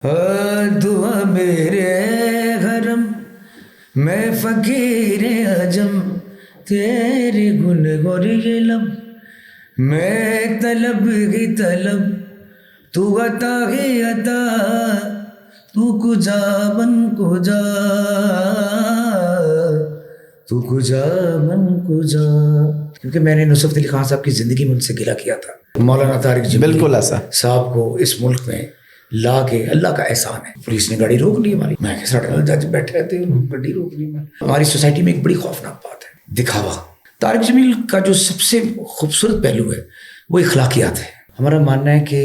دعا میرے گھرم میں فقیر عجم تیری گن گوری لب میں طلب ہی طلب تو عطا ہی عطا تو کجا من کجا تو کجا من کجا. کیونکہ میں نے نصرت علی خان صاحب کی زندگی میں ان سے گلہ کیا تھا. مولانا طارق جمیل بالکل ایسا صاحب کو اس ملک میں لا کے اللہ کا احسان ہے. پولیس نے گاڑی روک لی ہماری. میں جج بیٹھے رہتے ہیں گاڑی روک لی. ہماری سوسائٹی میں ایک بڑی خوفناک بات ہے دکھاوا. طارق جمیل کا جو سب سے خوبصورت پہلو ہے وہ اخلاقیات ہے. ہمارا ماننا ہے کہ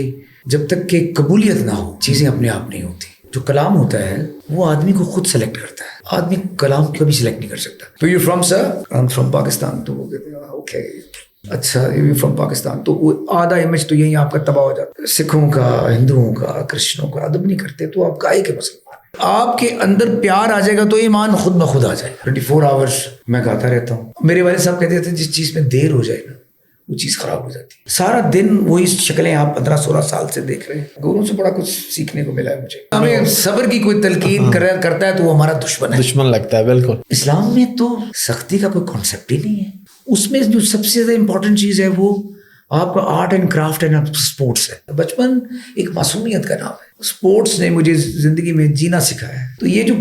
جب تک کہ قبولیت نہ ہو چیزیں اپنے آپ نہیں ہوتی. جو کلام ہوتا ہے وہ آدمی کو خود سلیکٹ کرتا ہے. آدمی کلام کبھی سلیکٹ نہیں کر سکتا. تو you from sir I am from Pakistan. تو وہ کہتے ہیں اوکے اچھا یو فرام پاکستان. تو وہ آدھا امیج تو یہی آپ کا تباہ ہو جاتا ہے. سکھوں کا، ہندوؤں کا، کرسچنوں کا ادب نہیں کرتے تو آپ کائے کے مسلمان. آپ کے اندر پیار آ جائے گا تو ایمان خود بخود آ جائے گا. 24 آورس میں گاتا رہتا ہوں. میرے والد صاحب کہتے تھے جس چیز میں دیر ہو جائے نا وہ چیز خراب ہو جاتی ہے. سارا دن وہی شکلیں آپ 15-16 سال سے دیکھ رہے ہیں. گوروں سے بڑا کچھ سیکھنے کو ملا ہے مجھے. ہمیں صبر کی کوئی تلقین کرتا ہے تو وہ ہمارا دشمن لگتا ہے. بالکل اسلام میں تو سختی کا کوئی کانسیپٹ ہی نہیں ہے. اس میں جو سب سے زیادہ امپورٹنٹ چیز ہے وہ آپ کا art and craft and sports ہے. بچپن ایک معصومیت کا نام ہے. اسپورٹس نے مجھے زندگی میں جینا سکھایا ہے. تو یہ جو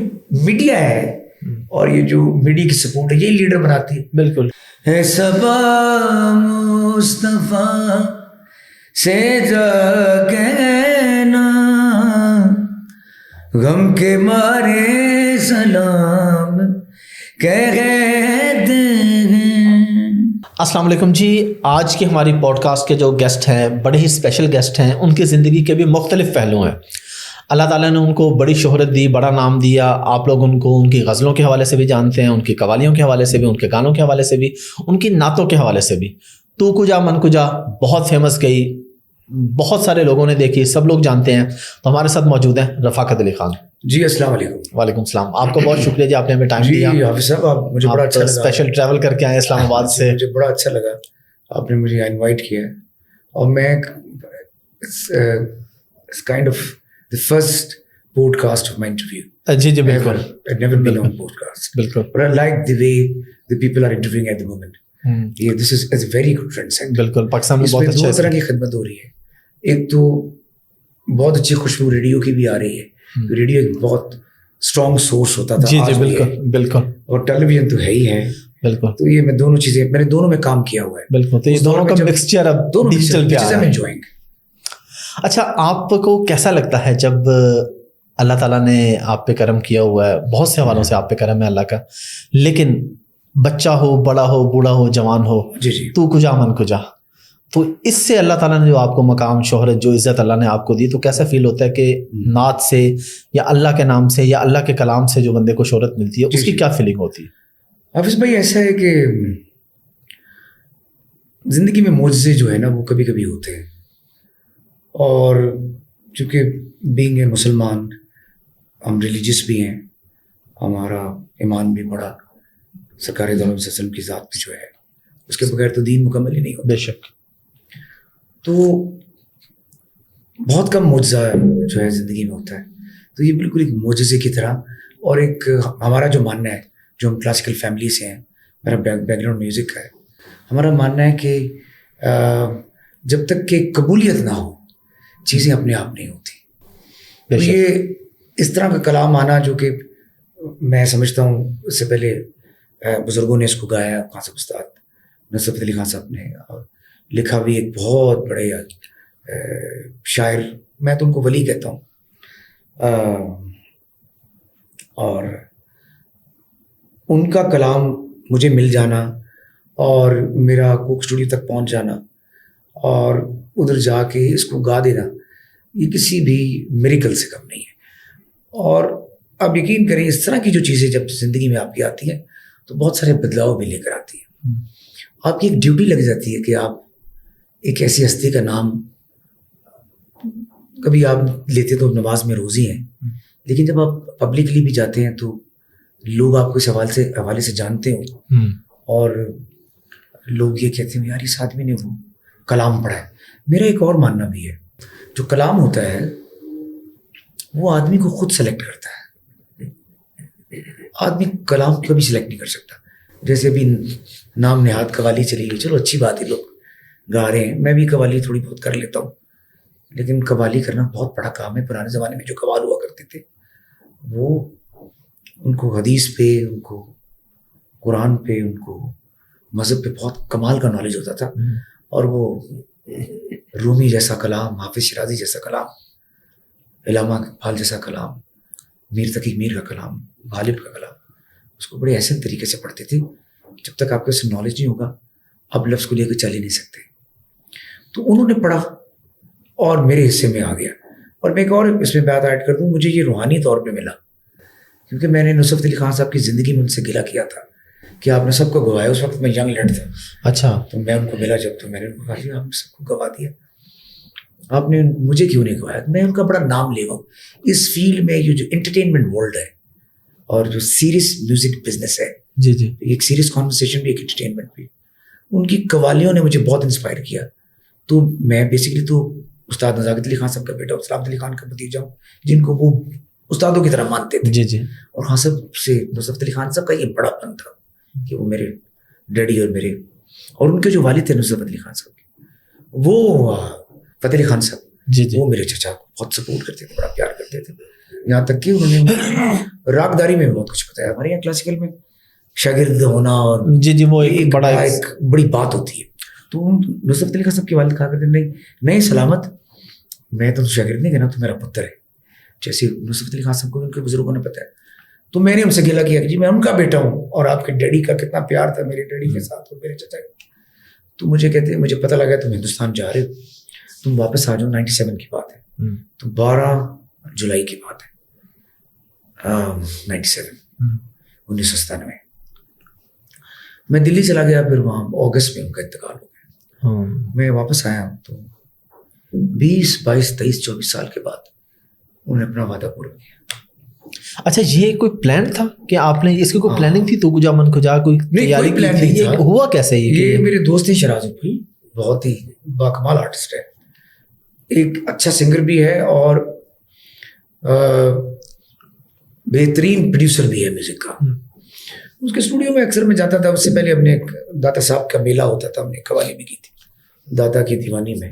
میڈیا ہے اور یہ جو میڈیا کی سپورٹ ہے یہی لیڈر بناتی ہے. بالکل ہے صبا مصطفیٰ سے جا کہنا غم کے مارے سلام کہتے ہیں. السلام علیکم جی. آج کی ہماری پوڈ کاسٹ کے جو گیسٹ ہیں بڑے ہی اسپیشل گیسٹ ہیں. ان کی زندگی کے بھی مختلف پہلو ہیں. اللہ تعالیٰ نے ان کو بڑی شہرت دی، بڑا نام دیا. آپ لوگ ان کو ان کی غزلوں کے حوالے سے بھی جانتے ہیں، ان کی قوالیوں کے حوالے سے بھی، ان کے گانوں کے حوالے سے بھی، ان کی نعتوں کے حوالے سے بھی. تو کجا من کجا بہت فیمس گئی، بہت سارے لوگوں نے دیکھی، سب لوگ جانتے ہیں. تو ہمارے ساتھ موجود ہیں رفاقت علی خان. جی السلام علیکم. وعلیکم السلام. آپ کو بہت شکریہ جی، آپ نے ہمیں ٹائم دیا. جی حافظ صاحب آپ مجھے بڑا اچھا لگا. اسپیشل ٹریول کر کے آئے اسلام آباد سے. مجھے بڑا اچھا لگا آپ نے مجھے انوائٹ کیا ہے. اور میں kind of the first podcast of my interview. جی جی بالکل. I've never been on podcast. بالکل. But I like the way the people are interviewing at the moment. Yeah, this is a very good trend set. بالکل. پاکستان میں بہت اچھا. دو طرح کی خدمت ہو رہی ہے. ایک تو بہت اچھی خوشبو ریڈیو کی بھی آ رہی ہے. ریڈیو ایک بہت اسٹرانگ سورس ہوتا تھا. جی جی بالکل بالکل. اور ٹیلی ویژن تو ہے ہی ہے. بالکل. تو یہ میں دونوں چیزیں میں نے دونوں میں کام کیا ہوا ہے. بالکل. تو یہ دونوں کا مکسچر اب ڈیجیٹل پہ آ رہا ہے. اچھا آپ کو کیسا لگتا ہے جب اللہ تعالیٰ نے آپ پہ کرم کیا ہوا ہے؟ بہت سے حوالوں سے آپ پہ کرم ہے اللہ کا، لیکن بچہ ہو، بڑا ہو، بوڑھا ہو، جوان ہو، جی جی تو کجا من کجا، تو اس سے اللہ تعالیٰ نے جو آپ کو مقام، شہرت، جو عزت اللہ نے آپ کو دی، تو کیسا فیل ہوتا ہے کہ نعت سے یا اللہ کے نام سے یا اللہ کے کلام سے جو بندے کو شہرت ملتی ہے اس کی کیا فیلنگ ہوتی ہے؟ حافظ بھائی ایسا ہے کہ زندگی میں معجزے جو ہے نا وہ کبھی کبھی ہوتے ہیں. اور چونکہ بینگ اے مسلمان ہم ریلیجیس بھی ہیں، ہمارا ایمان بھی بڑا سرکار دو عالم صلی اللہ علیہ وسلم کی ذات پہ جو ہے اس کے بغیر تو دین مکمل ہی نہیں ہوتا. بے شک. تو بہت کم معجزہ جو ہے زندگی میں ہوتا ہے. تو یہ بالکل ایک معجزے کی طرح. اور ایک ہمارا جو ماننا ہے، جو ہم کلاسیکل فیملی سے ہیں، میرا بیک گراؤنڈ میوزک کا ہے، ہمارا ماننا ہے کہ جب تک کہ قبولیت نہ ہو چیزیں اپنے آپ نہیں ہوتی. تو یہ اس طرح کا کلام آنا جو کہ میں سمجھتا ہوں اس سے پہلے بزرگوں نے اس کو گایا، خان صاحب استاد نصرت علی خان صاحب نے، اور لکھا بھی ایک بہت بڑے شاعر، میں تو ان کو ولی کہتا ہوں. اور ان کا کلام مجھے مل جانا اور میرا کوک اسٹوڈیو تک پہنچ جانا اور ادھر جا کے اس کو گا دینا، یہ کسی بھی میریکل سے کم نہیں ہے. اور آپ یقین کریں اس طرح کی جو چیزیں جب زندگی میں آپ کی آتی ہیں تو بہت سارے بدلاؤ بھی لے کر آتی ہیں. آپ کی ایک ڈیوٹی لگ جاتی ہے کہ آپ ایک ایسی ہستی کا نام کبھی آپ لیتے تو نماز میں روزی ہیں، لیکن جب آپ پبلکلی بھی جاتے ہیں تو لوگ آپ کو اس حوالے سے جانتے ہو اور لوگ یہ کہتے ہیں یار اس آدمی نے وہ کلام پڑھا ہے. میرا ایک اور ماننا بھی ہے، جو کلام ہوتا ہے وہ آدمی کو خود سلیکٹ کرتا ہے. آدمی کلام کبھی سلیکٹ نہیں کر سکتا. جیسے ابھی نام نہاد قوالی چلی گئی, چلو اچھی بات ہے, لوگ گا رہے ہیں, میں بھی قوالی تھوڑی بہت کر لیتا ہوں, لیکن قوالی کرنا بہت بڑا کام ہے. پرانے زمانے میں جو قوال ہوا کرتے تھے وہ ان کو حدیث پہ, ان کو قرآن پہ, ان کو مذہب پہ بہت کمال کا نالج ہوتا تھا. اور وہ رومی جیسا کلام, حافظ شیرازی جیسا کلام, علامہ اقبال جیسا کلام, میر تقی میر کا کلام, غالب کا کلام, اس کو بڑے احسن طریقے سے پڑھتے تھے. جب تک آپ کو اس سے نالج نہیں ہوگا آپ لفظ کو لے کے چل ہی نہیں سکتے. تو انہوں نے پڑھا اور میرے حصے میں آ گیا. اور میں ایک اور اس میں بات ایڈ کر دوں, مجھے یہ روحانی طور پہ ملا کیونکہ میں نے نصرت علی خان صاحب کی زندگی میں ان سے گلہ کیا تھا کہ آپ نے سب کو گوایا. اس وقت میں ینگ لیڈ تھا. اچھا. تو میں ان کو ملا جب, تو میں نے ان کو کہا جی آپ نے سب کو گوا دیا, آپ نے مجھے کیوں نہیں گوایا. میں ان کا بڑا نام لے گا ہوں اس فیلڈ میں. یہ جو انٹرٹینمنٹ ورلڈ ہے اور جو سیریس میوزک بزنس ہے, جی جی, ایک سیریس کانورسیشن بھی, ایک انٹرٹینمنٹ بھی, ان کی قوالیوں نے مجھے بہت انسپائر کیا. تو میں بیسکلی تو استاد نزاکت علی خان صاحب کا بیٹا, سلامت علی خان کا بھتیجا ہوں, جن کو وہ استادوں کی طرح مانتے تھے. جی جی. اور خان صاحب سے, نصرت علی خان صاحب کا یہ بڑا پن تھا کہ وہ میرے ڈیڈی اور میرے, اور ان کے جو والد تھے نصرت علی خان صاحب کے, وہ فتح علی خان صاحب, جی جی, وہ میرے چچا کو بہت سپورٹ کرتے تھے, بڑا پیار کرتے تھے. یہاں تک کہ انہوں نے راگداری میں بہت کچھ بتایا. ہمارے یہاں کلاسیکل میں شاگرد ہونا اور جی جی, وہ ایک بڑا ایک بڑی بات ہوتی ہے. تو نصرت علی خان صاحب کے والد کہا کرتے نہیں نہیں سلامت, میں تو شاگرد نہیں کہنا, تو میرا پتر ہے. جیسے نصرت علی خان صاحب کو ان کے بزرگوں نے بتایا, تو میں نے ان سے گلہ کیا کہ جی میں ان کا بیٹا ہوں, اور آپ کے ڈیڈی کا کتنا پیار تھا میرے ڈیڈی کے ساتھ اور میرے چچا کا. تو مجھے کہتے ہیں مجھے پتہ لگا تم ہندوستان جا رہے ہو, تم واپس آ جاؤ. 97 کی بات ہے, تو 12 جولائی کی بات ہے, 97 1997. میں دلی چلا گیا, پھر وہاں اگست میں ان کا انتقال ہو گیا. میں واپس آیا ہوں تو 20 22 23 24 سال کے بعد انہوں نے اپنا وعدہ پورا کیا. اچھا, یہ کوئی پلان تھا کہ آپ نے اس کی کوئی پلاننگ تھی؟ تو کجا من کجا کوئی تیاری پلان نہیں تھا. ہوا کیسے یہ میرے دوست ہیں شراز اپی, بہت ہی باکمال آرٹسٹ ہے, ایک اچھا سنگر بھی ہے اور بہترین پروڈیوسر بھی ہے میوزک کا. اس کے اسٹوڈیو میں اکثر میں جاتا تھا. اس سے پہلے اپنے داتا صاحب کا میلہ ہوتا تھا, ہم نے قوالی بھی کی تھی داتا کی دیوانی میں,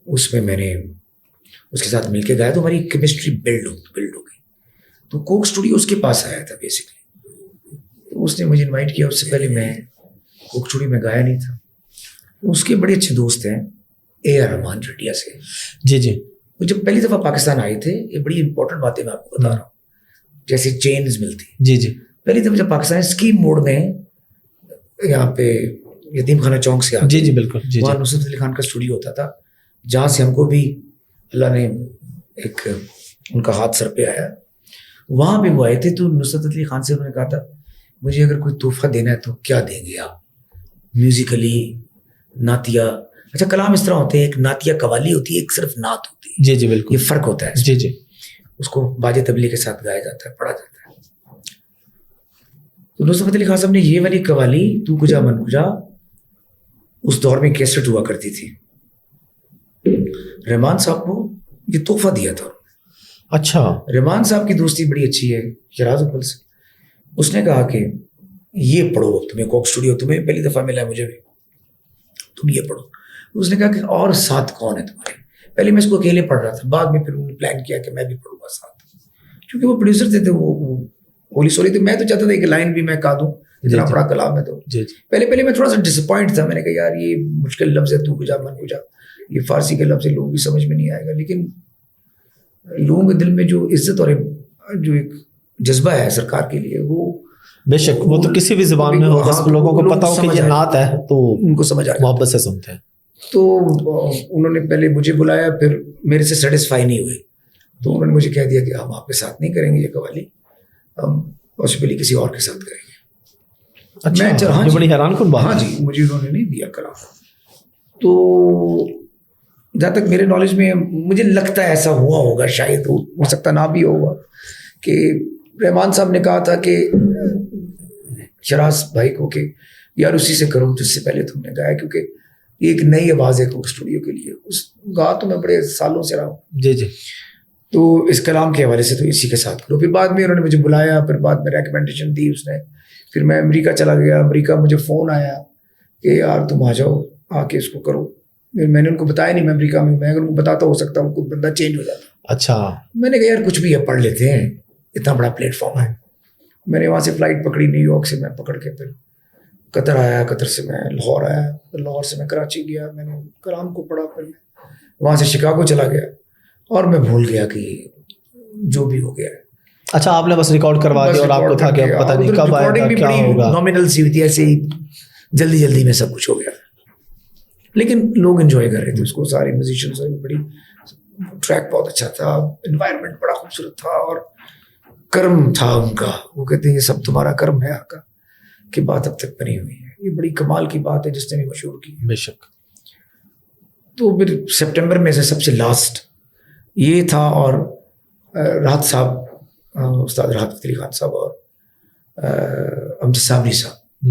اس میں نے اس کے ساتھ مل کے گایا, تو ہماری کیمسٹری بلڈ ہو گئی. تو کوک اسٹوڈیو اس کے پاس آیا تھا بیسکلی, اس نے مجھے انوائٹ کیا. اس سے پہلے میں کوک اسٹوڈیو میں گایا نہیں تھا. اس کے بڑے اچھے دوست ہیں اے آر رحمان انڈیا سے. جی جی, وہ جب پہلی دفعہ پاکستان آئے تھے, یہ بڑی امپورٹنٹ باتیں میں آپ کو بتا رہا ہوں, جیسے چینز ملتی. جی جی, پہلی دفعہ جب پاکستان اسکیم موڈ میں یہاں پہ یتیم خانہ چونک سے آتے, جی جی بالکل, جی وہاں نصرت علی خان کا اسٹوڈیو ہوتا تھا, جہاں سے ہم کو بھی اللہ نے ایک ان کا ہاتھ سر پہ آیا. وہاں پہ وہ آئے تھے. تو نصرت علی خان سے انہوں نے کہا تھا مجھے اگر کوئی تحفہ دینا ہے تو کیا دیں گے آپ, میوزیکلی, نعتیہ. اچھا, کلام اس طرح ہوتے ہیں, ایک نعتیہ قوالی ہوتی ہے, ایک صرف نعت ہوتی ہے. جی جی بالکل, یہ فرق ہوتا ہے. جی جی, اس کو باجے تبلی کے ساتھ گایا جاتا ہے, پڑھا جاتا ہے. تو نصرت علی خان صاحب نے یہ والی قوالی تو کجا من کجا, اس دور میں کیسٹ ہوا کرتی تھی, رحمان صاحب کو یہ تحفہ دیا تھا. اچھا, رحمان صاحب کی دوستی بڑی اچھی ہے شراز اقبال سے. اس نے کہا کہ یہ پڑھو, تمہیں کوک اسٹوڈیو, تمہیں پہلی دفعہ ملا ہے, مجھے بھی, تم یہ پڑھو. اس نے کہا کہ اور ساتھ کون ہے تمہارے. پہلے میں اس کو اکیلے پڑھ رہا تھا, بعد میں پھر انہوں نے پلان کیا کہ میں بھی پڑھوں گا ساتھ, کیونکہ وہ پروڈیوسر تھے, وہ ہولی سولی تھے. میں تو چاہتا تھا ایک لائن بھی میں کہا دوں, اتنا بڑا کلام ہے. تو پہلے میں تھوڑا سا ڈس اپوائنٹ تھا. میں نے کہا یار یہ مشکل لفظ ہے, تو کجا من کجا, یہ فارسی کے لفظ ہے, لوگوں کی سمجھ میں نہیں آئے گا. لیکن لوگوں کے دل میں جو عزت اور جو ایک جذبہ ہے سرکار کے لیے, وہ بے شک وہ تو کسی بھی زبان میں ہو, بس لوگوں کو پتا ہو کہ یہ نعت ہے تو ان کو سمجھ آ محبت سے سنتے ہیں. تو انہوں نے پہلے مجھے بلایا, پھر میرے سے سیٹسفائی نہیں ہوئے, تو انہوں نے مجھے کہہ دیا کہ ہم آپ کے ساتھ نہیں کریں گے یہ قوالی, ہم پاسبلی کسی اور کے ساتھ کریں گے. اچھا, یہ بڑی حیران کن بات. ہاں جی, مجھے انہوں نے نہیں دیا کلام. تو جہاں تک میرے نالج میں مجھے لگتا ہے ایسا ہوا ہوگا, شاید ہو سکتا نہ بھی ہوگا, کہ رحمان صاحب نے کہا تھا کہ شراز بھائی کو کہ یار اسی سے کرو جس سے پہلے تم نے گایا, کیونکہ ایک نئی آواز ہے کوک اسٹوڈیو کے لیے. اس گا تو میں بڑے سالوں سے رہا ہوں. جی جی. تو اس کلام کے حوالے سے تو اسی کے ساتھ کرو. پھر بعد میں انہوں نے مجھے بلایا, پھر بعد میں ریکمنڈیشن دی اس نے. پھر میں امریکہ چلا گیا. امریکہ مجھے فون آیا کہ یار تم آ جاؤ, آ کے اس کو کرو. میں نے ان کو بتایا نہیں میں امریکہ میں, میں اگر ان کو بتاتا ہو سکتا ہوں کوئی بندہ چینج ہو جاتا. اچھا. میں نے کہا یار کچھ بھی ہے پڑھ لیتے ہیں, اتنا بڑا پلیٹ فارم ہے. میں نے وہاں سے فلائٹ پکڑی, نیو یارک سے میں پکڑ کے پھر قطر آیا, قطر سے میں لاہور آیا, پھر لاہور سے میں کراچی گیا. میں نے کلام کو پڑھا, پھر وہاں سے شکاگو چلا گیا اور میں بھول گیا کہ جو بھی ہو گیا ہے. اچھا, آپ نے بس ریکارڈ کروا دیا اور آپ کو تھا کہ پتہ نہیں کب آئے گا کیا ہوگا. نامنل سی ہوئی تھی, ایسے ہی جلدی جلدی میں سب کچھ ہو گیا. لیکن لوگ انجوائے کر رہے تھے اس کو, سارے میوزیشینس. بڑی ٹریک بہت اچھا تھا, انوائرمنٹ بڑا خوبصورت تھا اور کرم تھا ان کا. وہ کہتے ہیں یہ سب تمہارا کرم ہے آقا کہ بات اب تک بنی ہوئی ہے. یہ بڑی کمال کی بات ہے جس نے بھی مشہور کی. بے شک. تو پھر سپٹمبر میں سے سب سے لاسٹ یہ تھا. اور راحت صاحب, استاد راحت فتح علی خان صاحب اور امجد صابری صاحب,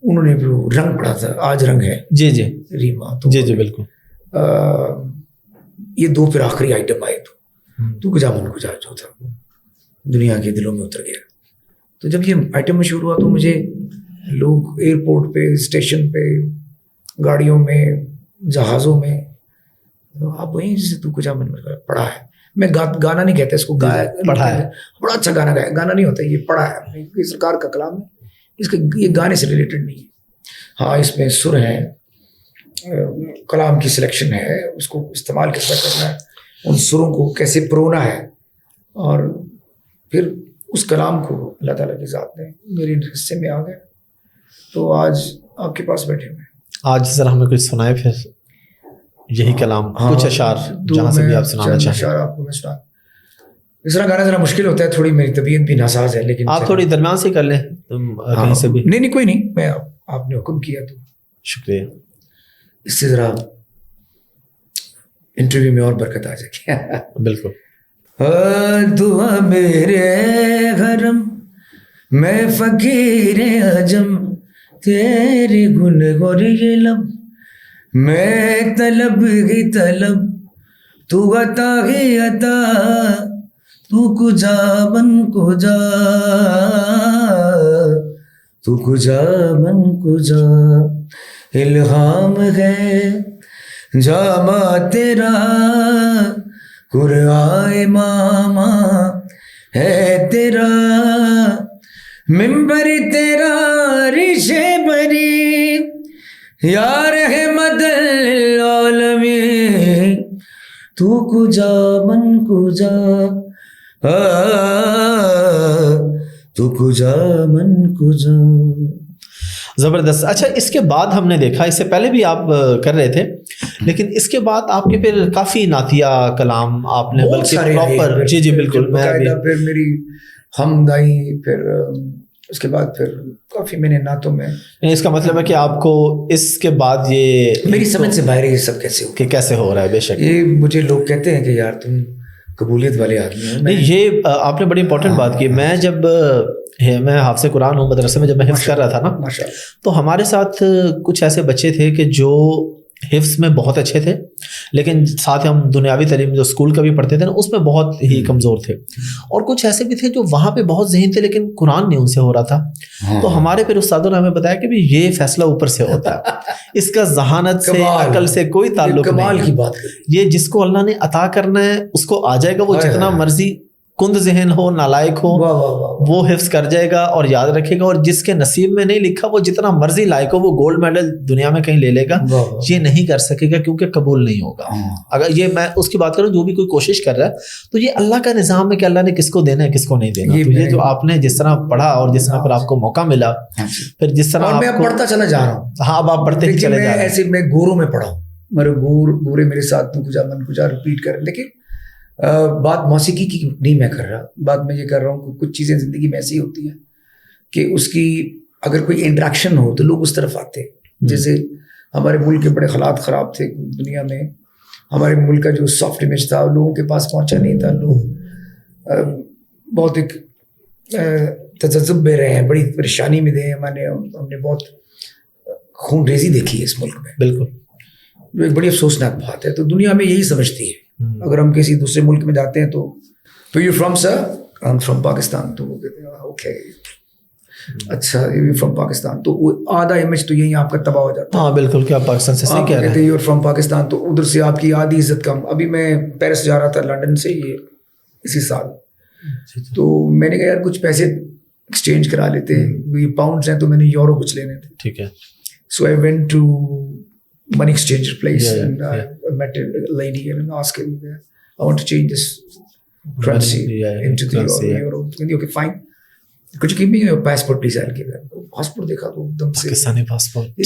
انہوں نے بھی وہ رنگ پڑھا تھا. آج رنگ ہے جی جی ریما. تو جی جی بالکل. یہ دو پھر آخری آئٹم آئے. تو کجا من کجا جو تھا وہ دنیا کے دلوں میں اتر گیا. تو جب یہ آئٹم مشہور ہوا تو مجھے لوگ ایئرپورٹ پہ, اسٹیشن پہ, گاڑیوں میں, جہازوں میں, آپ وہیں جیسے تو کجا من پڑھا ہے. میں گانا نہیں کہتا اس کو, گایا پڑھا ہے, بڑا اچھا گانا گایا. گانا نہیں ہوتا, یہ پڑھا ہے. یہ سرکار کا کلام ہے, اس کے یہ گانے سے ریلیٹڈ نہیں ہے. ہاں اس میں سر ہیں, کلام کی سلیکشن ہے, اس کو استعمال کس طرح کرنا ہے, ان سروں کو کیسے پرونا ہے, اور پھر اس کلام کو اللہ تعالیٰ کی ذات نے میرے حصے میں آ گیا. تو آج آپ کے پاس بیٹھے ہوئے. آج ذرا ہمیں کچھ سنائے پھر یہی کلام, کچھ اشعار جہاں سے بھی آپ سنانا چاہیں. اشعار آپ کو میں سنا. اس طرح گانا ذرا مشکل ہوتا ہے, تھوڑی میری طبیعت بھی ناساز ہے, لیکن آپ تھوڑی درمیان سے کر لیں کہیں سے بھی. نہیں کوئی نہیں, میں آپ نے حکم کیا تو شکریہ. اس سے ذرا انٹرویو میں اور برکت آ جائے. بالکل. دعا میرے گھرم میں فقیر عجم, تیری گن گور یہ لب میں طلب ہی طلب, تو عطا ہی عطا, تو کجا من کجا, تو کجا من کجا, الہام ہے جامع تیرا, قرآن امامہ ہے تیرا, ممبر تیرا عرش بری, یا رحمت للعالمین, تو کجا من کجا, تو کجا من کجا. زبردست. اچھا, اس کے بعد ہم نے دیکھا, اس سے پہلے بھی آپ کر رہے تھے, لیکن اس کے بعد آپ کے پھر کافی نعتیہ کلام آپ نے, بلکہ پراپر. جی جی بالکل. میں پھر میری حمد آئی, پھر اس کے بعد پھر کافی میں نے نعتوں میں. اس کا مطلب ہے کہ آپ کو اس کے بعد یہ میری سمجھ سے باہر یہ سب کیسے ہو کہ کیسے ہو رہا ہے. بے شک. یہ مجھے لوگ کہتے ہیں کہ یار تم قبولیت والے آدمی ہیں. نہیں, یہ آپ نے بڑی امپورٹنٹ بات کی. میں جب میں حافظ قرآن ہوں مدرسے میں, جب میں حفظ کر رہا تھا نا, تو ہمارے ساتھ کچھ ایسے بچے تھے کہ جو حفظ میں بہت اچھے تھے, لیکن ساتھ ہم دنیاوی تعلیم جو اسکول کا بھی پڑھتے تھے نا, اس میں بہت ہی کمزور تھے. اور کچھ ایسے بھی تھے جو وہاں پہ بہت ذہین تھے, لیکن قرآن نہیں ان سے ہو رہا تھا. تو ہمارے پھر استادوں نے ہمیں بتایا کہ یہ فیصلہ اوپر سے ہوتا ہے, اس کا ذہانت سے, عقل سے کوئی تعلق نہیں. یہ جس کو اللہ نے عطا کرنا ہے اس کو آ جائے گا, وہ جتنا مرضی کند ذہن ہو, نالائق ہو, وہ حفظ کر جائے گا اور یاد رکھے گا. اور جس کے نصیب میں نہیں لکھا, وہ جتنا مرضی لائق ہو, وہ گولڈ میڈل دنیا میں کہیں لے لے گا. یہ نہیں کر سکے گا کیونکہ قبول نہیں ہوگا. اگر یہ میں اس کی بات کروں, جو بھی کوئی کوشش کر رہا ہے, تو یہ اللہ کا نظام ہے کہ اللہ نے کس کو دینا ہے کس کو نہیں دینا. تو یہ جو آپ نے جس طرح پڑھا اور جس طرح پر آپ کو موقع ملا, پھر جس طرح میں پڑھتا چلا جا رہا ہوں. ہاں, اب آپ پڑھتے ہی چلے جا رہے ہیں. ایسے میں گوروں میں پڑھا ہوں, میرے گورے میرے ساتھ کجا من کجا ریپیٹ کر. لیکن بات موسیقی کی نہیں میں کر رہا, بات میں یہ کر رہا ہوں کہ کچھ چیزیں زندگی میں ایسی ہوتی ہیں کہ اس کی اگر کوئی انٹریکشن ہو تو لوگ اس طرف آتے ہیں. جیسے ہمارے ملک کے بڑے حالات خراب تھے دنیا میں, ہمارے ملک کا جو سافٹ امیج تھا لوگوں کے پاس پہنچا نہیں تھا. لوگ بہت ایک تجزب میں رہے ہیں, بڑی پریشانی میں رہے. ہم نے بہت خون ریزی دیکھی ہے اس ملک میں. بالکل. جو ایک بڑی افسوسناک بات ہے. تو دنیا میں یہی سمجھتی ہے اگر ہم کسی دوسرے ملک میں جاتے ہیں تو you from sir I'm from Pakistan, تو وہ کہتے ہیں اوکے اچھا یو فرام پاکستان, تو وہ آدھا امیج تو یہی آپ کا تباہ ہو جاتا ہے. ہاں بالکل, کہ آپ پاکستان سے صحیح کہہ رہے ہیں. کہتے ہیں یو فرام پاکستان, تو ادھر سے آپ کی آدھی عزت کم. ابھی میں پیرس جا رہا تھا لنڈن سے یہ اسی سال, تو میں نے کہا یار کچھ پیسے ایکسچینج کرا لیتے ہیں, یہ پاؤنڈس ہیں تو میں نے یورو کچھ لینے تھے. ٹھیک ہے. So I went to money exchange place and I met a lady and asked her, I want to change this currency into the euro. Okay, fine. Could you give me your passport, please? I'll give it. Passport dekha to ekdam se. Pakistani passport.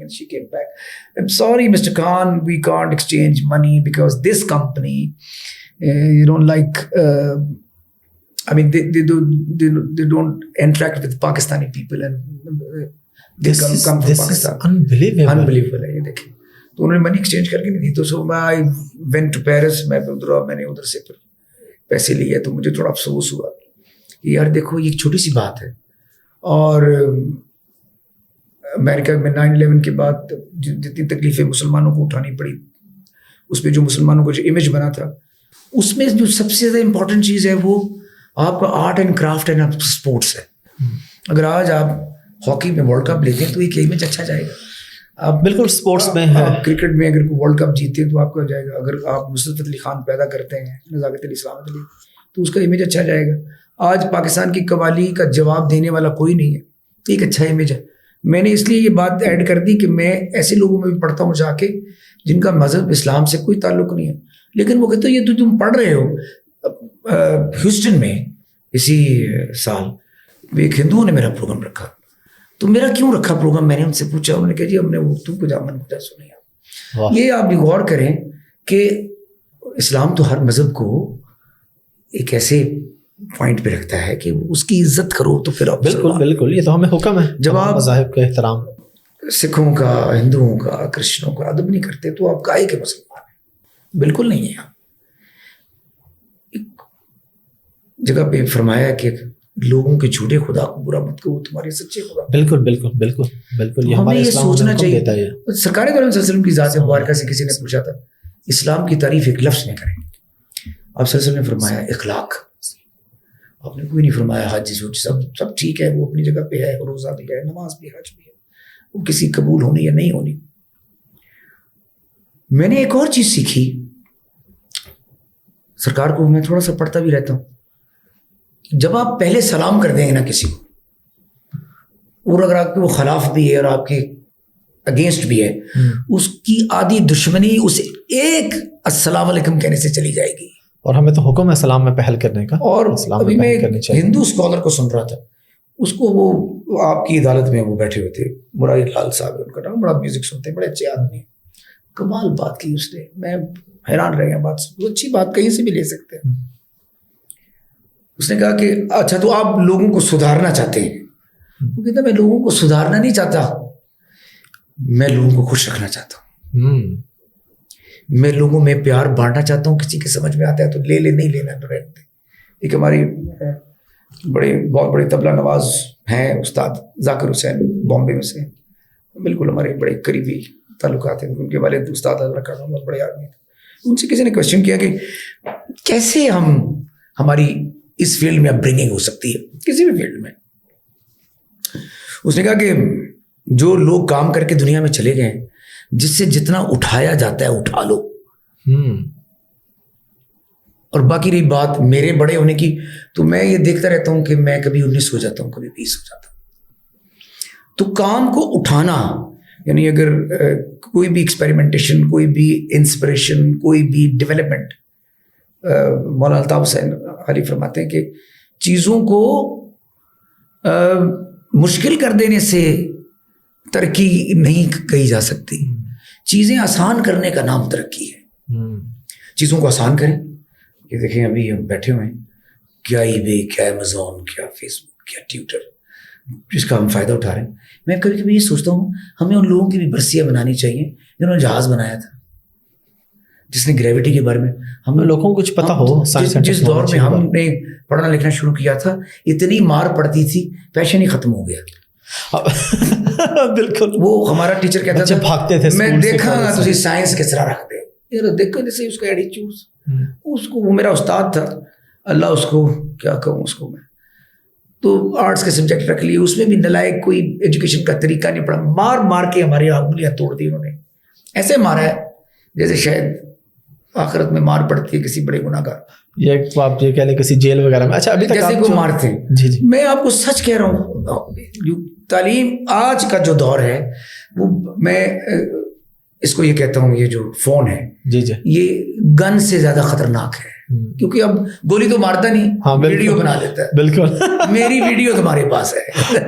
and she came back. I'm sorry, Mr. Khan, we can't exchange money because this company, you don't like. I mean, they don't interact with Pakistani people, and they come from Pakistan. Unbelievable ہے یہ دیکھیں. تو انہوں نے منی exchange کر کے نہیں دی, تو سو I went to Paris. میں نے ادھر سے پھر پیسے لیے, تو مجھے تھوڑا افسوس ہوا کہ یار دیکھو یہ ایک چھوٹی سی بات ہے. اور امریکہ میں 9/11 کے بعد جتنی تکلیفیں مسلمانوں کو اٹھانی پڑی, اس میں جو مسلمانوں کو جو امیج بنا تھا, اس میں جو سب سے زیادہ امپورٹنٹ چیز ہے وہ آپ کا art and craft and sports ہے. اگر آج آپ ہاکی میں ورلڈ کپ لیتے ہیں تو ایک امیج اچھا جائے گا. آپ بالکل اسپورٹس میں ہے, کرکٹ میں اگر کوئی ورلڈ کپ جیتے تو آپ کا جائے گا. اگر آپ نصرت علی خان پیدا کرتے ہیں, نزاکت علی سلامت علی, تو اس کا امیج اچھا جائے گا. آج پاکستان کی قوالی کا جواب دینے والا کوئی نہیں ہے, ایک اچھا امیج ہے. میں نے اس لیے یہ بات ایڈ کر دی کہ میں ایسے لوگوں میں بھی پڑھتا ہوں جا کے جن کا مذہب اسلام سے کوئی تعلق نہیں ہے, لیکن وہ کہتے ہیں یہ تو تم پڑھ رہے ہو. ہیوسٹن میں اسی سال ایک ہندوؤں نے میرا پروگرام رکھا, تو میرا کیوں رکھا پروگرام, میں نے ان سے پوچھا, انہوں نے کہا جی ہم نے اردو کو جامن خدا سنی. یہ آپ بھی غور کریں کہ اسلام تو ہر مذہب کو ایک ایسے پوائنٹ پہ رکھتا ہے کہ اس کی عزت کرو, تو پھر آپ بالکل یہ تو ہمیں حکم ہے. جب آپ مذاہب کا احترام, سکھوں کا, ہندوؤں کا, کرسچنوں کا ادب نہیں کرتے تو آپ کائے کے مسلمان ہیں؟ بالکل نہیں ہے. جگہ پہ فرمایا کہ لوگوں کے جھوٹے خدا کو برا مت کرو, تمہارے سچے خدا. بالکل یہ ہمیں یہ سوچنا چاہیے. سرکار دو علیہ وسلم کی ذات مبارکہ سے کسی نے پوچھا تھا اسلام کی تعریف ایک لفظ میں کریں, آپ صلی اللہ علیہ وسلم نے فرمایا اخلاق. آپ نے کوئی نہیں فرمایا حج سب ٹھیک ہے, وہ اپنی جگہ پہ ہے, روزہ بھی ہے, نماز بھی, حج بھی ہے, وہ کسی قبول ہونی یا نہیں ہونی. میں نے ایک اور چیز سیکھی, سرکار کو میں تھوڑا سا پڑھتا بھی رہتا ہوں, جب آپ پہلے سلام کر دیں گے نا کسی کو, اور اگر آپ کے وہ خلاف بھی ہے اور آپ کے اگینسٹ بھی ہے, اس کی آدھی دشمنی اسے ایک السلام علیکم کہنے سے چلی جائے گی. اور ہمیں تو حکم ہے سلام میں پہل کرنے کا. اور ابھی میں ہندو اسکالر کو سن رہا تھا, اس کو وہ آپ کی عدالت میں وہ بیٹھے ہوئے تھے, مراد لال صاحب ہے ان کا نام, بڑا میوزک سنتے ہیں, بڑے اچھے آدمی ہیں, کمال بات کی اس نے, میں حیران رہ گیا بات سے. وہ اچھی بات کہیں سے بھی لے سکتے ہیں. اس نے کہا کہ اچھا تو آپ لوگوں کو سدھارنا چاہتے ہیں. وہ کہتا میں لوگوں کو سدھارنا نہیں چاہتا, میں لوگوں کو خوش رکھنا چاہتا ہوں. میں لوگوں میں پیار بانٹنا چاہتا ہوں, کسی کے سمجھ میں آتا ہے تو لے لے, نہیں لینا تو رہنے دے. ایک ہماری بہت بڑے طبلہ نواز ہیں استاد ذاکر حسین, بامبے میں سے, بالکل ہمارے بڑے قریبی تعلقات ہیں. ان کے والد استاد رکھا بہت بڑے آدمی تھے. ان سے کسی نے کوشچن کیا کہ کیسے ہماری اس فیلڈ میں اپبرنگنگ ہو سکتی ہے, کسی بھی فیلڈ میں. اس نے کہا کہ جو لوگ کام کر کے دنیا میں چلے گئے, جس سے جتنا اٹھایا جاتا ہے اٹھا لو, اور باقی رہی بات میرے بڑے ہونے کی, تو میں یہ دیکھتا رہتا ہوں کہ میں کبھی 19 ہو جاتا ہوں, کبھی 20 ہو جاتا ہوں. تو کام کو اٹھانا, یعنی اگر کوئی بھی ایکسپیریمنٹیشن, کوئی بھی انسپریشن, کوئی بھی ڈیولپمنٹ, مولانا الطاف حسین علی فرماتے ہیں کہ چیزوں کو مشکل کر دینے سے ترقی نہیں کہی جا سکتی, چیزیں آسان کرنے کا نام ترقی ہے. چیزوں کو آسان کریں. یہ دیکھیں ابھی ہم بیٹھے ہوئے ہیں, کیا ای بے, کیا امیزون, کیا فیس بک, کیا ٹویٹر, جس کا ہم فائدہ اٹھا رہے ہیں. میں کبھی کبھی یہ سوچتا ہوں ہمیں ان لوگوں کی بھی برسیاں بنانی چاہیے جنہوں نے جہاز بنایا تھا, جس نے گریوٹی کے بارے میں ہمیں لوگوں کو کچھ پتا ہو. جس دور میں ہم نے پڑھنا لکھنا شروع کیا تھا, اتنی مار پڑتی تھی, پیشن ہی ختم ہو گیا. بالکل وہ ہمارا ٹیچر کہتا بچے تھا بھاگتے تھے میں اسکول سے، دیکھا کالج سے۔ تھی سائنس کس طرح رکھ دے یار دیکھو جیسے اس کا ایٹیچیوڈ اس کو وہ میرا استاد تھا اللہ اس کو کیا کہوں اس کو میں تو آرٹس کے سبجیکٹ رکھ لیے اس میں بھی نلائق کوئی ایجوکیشن کا طریقہ نہیں پڑا مار مار کے ہماری انگلیاں توڑ دی انہوں نے ایسے مارا ہے جیسے شاید آخرت میں مار پڑتی ہے کسی بڑے گناہ گار یہ آپ یہ کہہ لیں کسی جیل وغیرہ میں. اچھا ابھی تک جیسے آپ کو جو- مارتے ہیں. جی جی میں آپ کو سچ کہہ رہا ہوں تعلیم آج کا جو دور ہے وہ میں اس کو یہ کہتا ہوں یہ جو فون ہے جی جی یہ گن سے زیادہ خطرناک ہے کیونکہ اب گولی تو مارتا نہیں ہاں ویڈیو بنا لیتا ہے بالکل میری ویڈیو تمہارے پاس ہے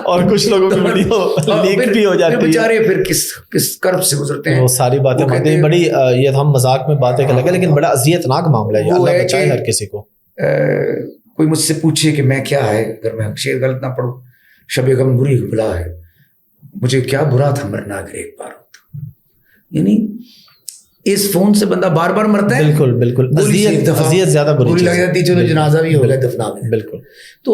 اور کچھ لوگوں کی ویڈیو لیک بھی ہو جاتی ہے بیچارے پھر کس کرب سے گزرتے ہیں وہ ساری باتیں وہ کہتے ہیں ہیں- بڑی یہ ہم مذاق میں باتیں کر لگے لیکن بڑا اذیتناک معاملہ ہے یہ، وہ اللہ ہے بچائے کہ- ہر کسی کو. کوئی مجھ سے پوچھے کہ میں کیا ہے اگر میں شعر غلط نہ پڑھوں شب غم بری بلا ہے مجھے کیا برا تھا مرنا اگر ایک بار ہوتا یعنی اس فون سے بندہ بار بار مرتا ہے بالکل بالکل گولی سے ایک دفعہ اذیت زیادہ بری گولی چیز لگ ہے. جاتی چلو جنازہ بھی ہو گیا دفنا بھی بالکل تو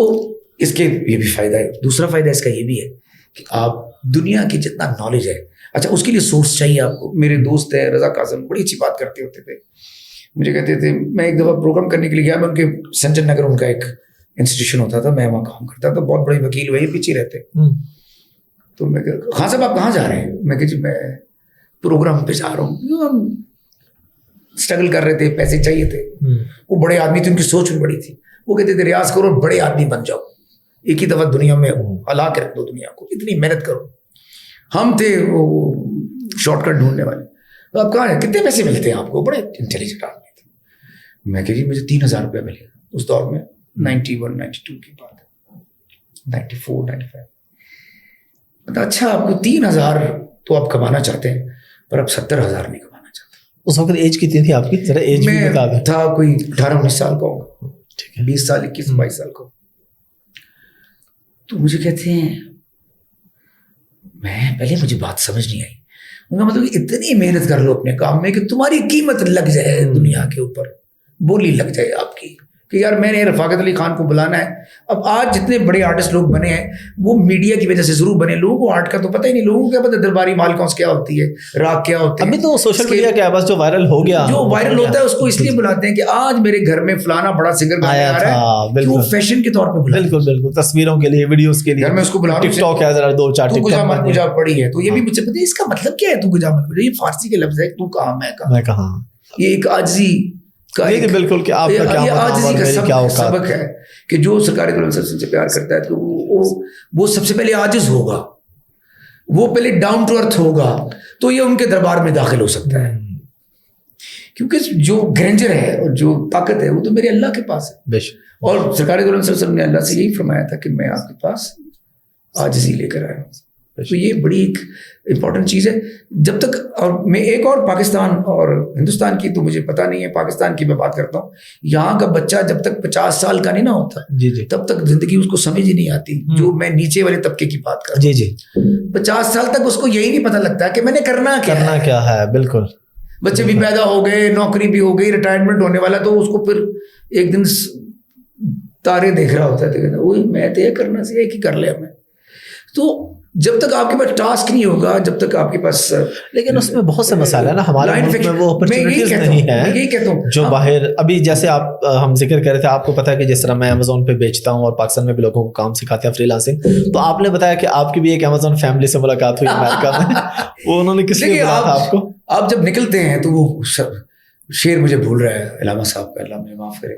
اس کے یہ بھی فائدہ ہے دوسرا فائدہ اس کا یہ بھی ہے کہ آپ دنیا کی جتنا نالج ہے اچھا اس کے لیے سورس چاہیے آپ کو میرے دوست ہیں رضا قاسم بڑی اچھی بات کرتے ہوتے تھے مجھے کہتے تھے میں ایک دفعہ پروگرام کرنے کے لیے گیا میں ان کے سنجن نگر ان کا ایک انسٹیٹیوشن ہوتا تھا میں وہاں کام کرتا تھا بہت بڑے وکیل وہی پیچھے رہتے تو میں خان صاحب آپ کہاں جا رہے ہیں میں کہ جی میں پروگرام پہ جا رہا ہوں ہم اسٹرگل کر رہے تھے پیسے چاہیے تھے وہ بڑے آدمی تھے ان کی سوچ بھی بڑی تھی وہ کہتے تھے ریاض کرو بڑے آدمی بن جاؤ ایک ہی دفعہ دنیا میں ہلا کے رکھ دو دنیا کو اتنی محنت کرو ہم تھے وہ شارٹ کٹ ڈھونڈنے والے تو آپ کہاں ہیں کتنے پیسے ملتے ہیں آپ کو بڑے انٹیلیجنٹ آدمی تھے میں کہ جی مجھے 3,000 روپیہ ملے گا اس دور میں 91 92 کی بات ہے 94 95 اچھا آپ کو 3,000 تو آپ کمانا چاہتے ہیں پر اب 70,000 نہیں کمانا چاہتے اس وقت ایج کتنی تھی آپ کی ذرا ایج بھی بتا دیں. میں تھا کوئی 18-19 سال کا ہوگا ٹھیک ہے 20 سال 21-22 سال کا تو مجھے کہتے ہیں میں پہلے مجھے بات سمجھ نہیں آئی ان کا مطلب اتنی محنت کر لو اپنے کام میں کہ تمہاری قیمت لگ جائے دنیا کے اوپر بولی لگ جائے آپ کی کہ یار میں نے رفاقت علی خان کو بلانا ہے اب آج جتنے بڑے آرٹسٹ لوگ بنے ہیں وہ میڈیا کی وجہ سے ضرور بنے لوگوں کو آرٹ کا تو پتہ ہی نہیں لوگوں کو کیا پتہ درباری مالکونس کیا ہوتی ہے راگ کیا ہوتی ہے ابھی تو سوشل میڈیا کیا ہے بس جو وائرل ہو گیا جو وائرل ہوتا ہے اس کو اس لیے بلاتے ہیں کہ آج میرے گھر میں فلانا بڑا سنگر گانے آیا آ رہا تھا، ہے کہ وہ فیشن کے طور پہ بلا بالکل بالکل تصویروں کے لیے ویڈیوز کے لیے گھر میں اس کو بلا ٹک ٹاک ہے ذرا 2-4 تو ٹک گجا من ٹاک گجا پڑی ہے تو یہ بھی مجھے پتہ ہے اس کا مطلب کیا ہے تو گجا من گجا یہ فارسی کے لفظ ہے تو کہاں میں کہاں میں کہاں یہ ایک عاجزی کا بالکل کہ آپ کا کیا یہ مقام عاجزی اور میری کیا کا اوقات. سبق ہے کہ جو سرکار دولت سے پیار کرتا ہے تو وہ سب سے پہلے عاجز ہوگا وہ پہلے ڈاؤن ٹو ارتھ ہوگا تو یہ ان کے دربار میں داخل ہو سکتا ہے کیونکہ جو گرینجر ہے اور جو طاقت ہے وہ تو میرے اللہ کے پاس ہے بے شک اور سرکار دولت صلی اللہ علیہ وسلم نے اللہ سے یہی فرمایا تھا کہ میں آپ کے پاس عاجزی لے کر آیا ہوں تو یہ بڑی ایک امپورٹنٹ چیز ہے جب تک اور میں ایک اور پاکستان اور ہندوستان کی تو مجھے پتہ نہیں ہے پاکستان کی میں بات کرتا ہوں یہاں کا بچہ جب تک 50 سال کا نہیں نہ ہوتا جی جی تب تک زندگی اس کو سمجھ ہی نہیں آتی جو میں نیچے والے طبقے کی بات کر جی جی 50 سال تک اس کو یہی نہیں پتہ لگتا کہ میں نے کرنا کیا ہے بالکل بچے بھی پیدا ہو گئے نوکری بھی ہو گئی ریٹائرمنٹ ہونے والا تو اس کو پھر ایک دن تارے دیکھ رہا ہوتا ہے وہی میں تو یہ کرنا سے ایک ہی کر لیا میں تو جب تک آپ کے پاس ٹاسک نہیں ہوگا جب تک آپ کے پاس لیکن اس میں بہت سے مسائل ہیں نا ہمارے ملک میں وہ اپرچونیٹیز نہیں ہیں جو باہر ابھی جیسے آپ ہم ذکر کر رہے تھے آپ کو پتا ہے کہ جس طرح میں امیزون پہ بیچتا ہوں اور پاکستان میں بھی لوگوں کو کام سکھاتے ہیں فری لانسنگ تو آپ نے بتایا کہ آپ کی بھی ایک امیزون فیملی سے ملاقات ہوئی امریکہ میں وہ انہوں نے کس لیے بلایا تھا آپ کو آپ جب نکلتے ہیں تو وہ شعر مجھے بھول رہا ہے علامہ صاحب کا اللہ مجھے معاف کرے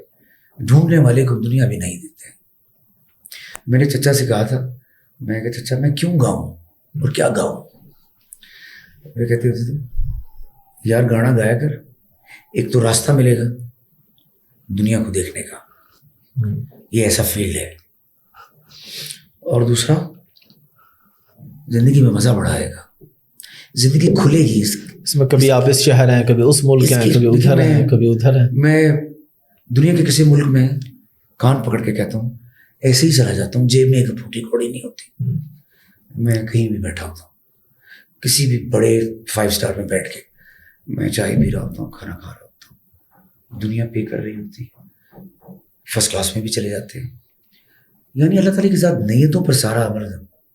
ڈھونڈنے والے کو دنیا بھی نہیں دیتے میں نے چچا سے کہا تھا میں کہ چچا میں کیوں گاؤں اور کیا گاؤں وہ کہتے ہوتے تھے یار گانا گایا کر ایک تو راستہ ملے گا دنیا کو دیکھنے کا یہ ایسا فیلڈ ہے اور دوسرا زندگی میں مزہ بڑھا آئے گا زندگی کھلے گی اس میں کبھی آپ اس شہر ہیں کبھی اس ملک ہیں کبھی ادھر ہیں کبھی ادھر ہیں میں دنیا کے کسی ملک میں کان پکڑ کے کہتا ہوں ایسے ہی چلا جاتا ہوں جیب میں ایک پھوٹی کوڑی نہیں ہوتی میں کہیں بھی بیٹھا ہوتا ہوں کسی بھی بڑے 5 اسٹار میں بیٹھ کے میں چائے پی رہا ہوتا ہوں کھانا کھا رہا ہوتا ہوں دنیا پے کر رہی ہوتی ہے فرسٹ کلاس میں بھی چلے جاتے ہیں یعنی اللہ تعالیٰ کی ذات نیتوں پر سارا عمل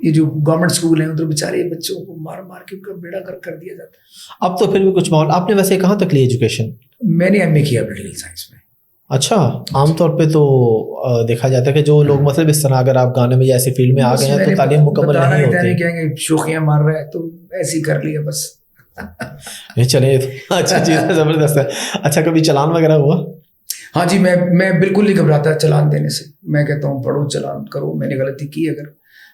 یہ جو گورنمنٹ اسکول ہیں ادھر بیچارے بچوں کو مار مار کے ان کا بیڑا کر دیا جاتا ہے. اب تو پھر بھی کچھ ماحول. آپ نے ویسے کہاں تک لی ایجوکیشن؟ میں نے ایم اے کیا پولیٹیکل سائنس میں. اچھا. عام طور پہ تو دیکھا جاتا ہے کہ جو لوگ مطلب اس طرح اگر آپ گانے میں یا ایسی فیلڈ میں آ گئے ہیں تو تعلیم مکمل نہیں ہوتی. کہیں گے شوخیاں مار رہا ہے تو ایسے ہی کر لیا بس. چلے اچھا چیز ہے, زبردست ہے. اچھا کبھی چلان وغیرہ ہوا؟ ہاں جی, میں بالکل نہیں گھبراتا چلان دینے سے. میں کہتا ہوں پڑھو چلان کرو, میں نے غلطی کی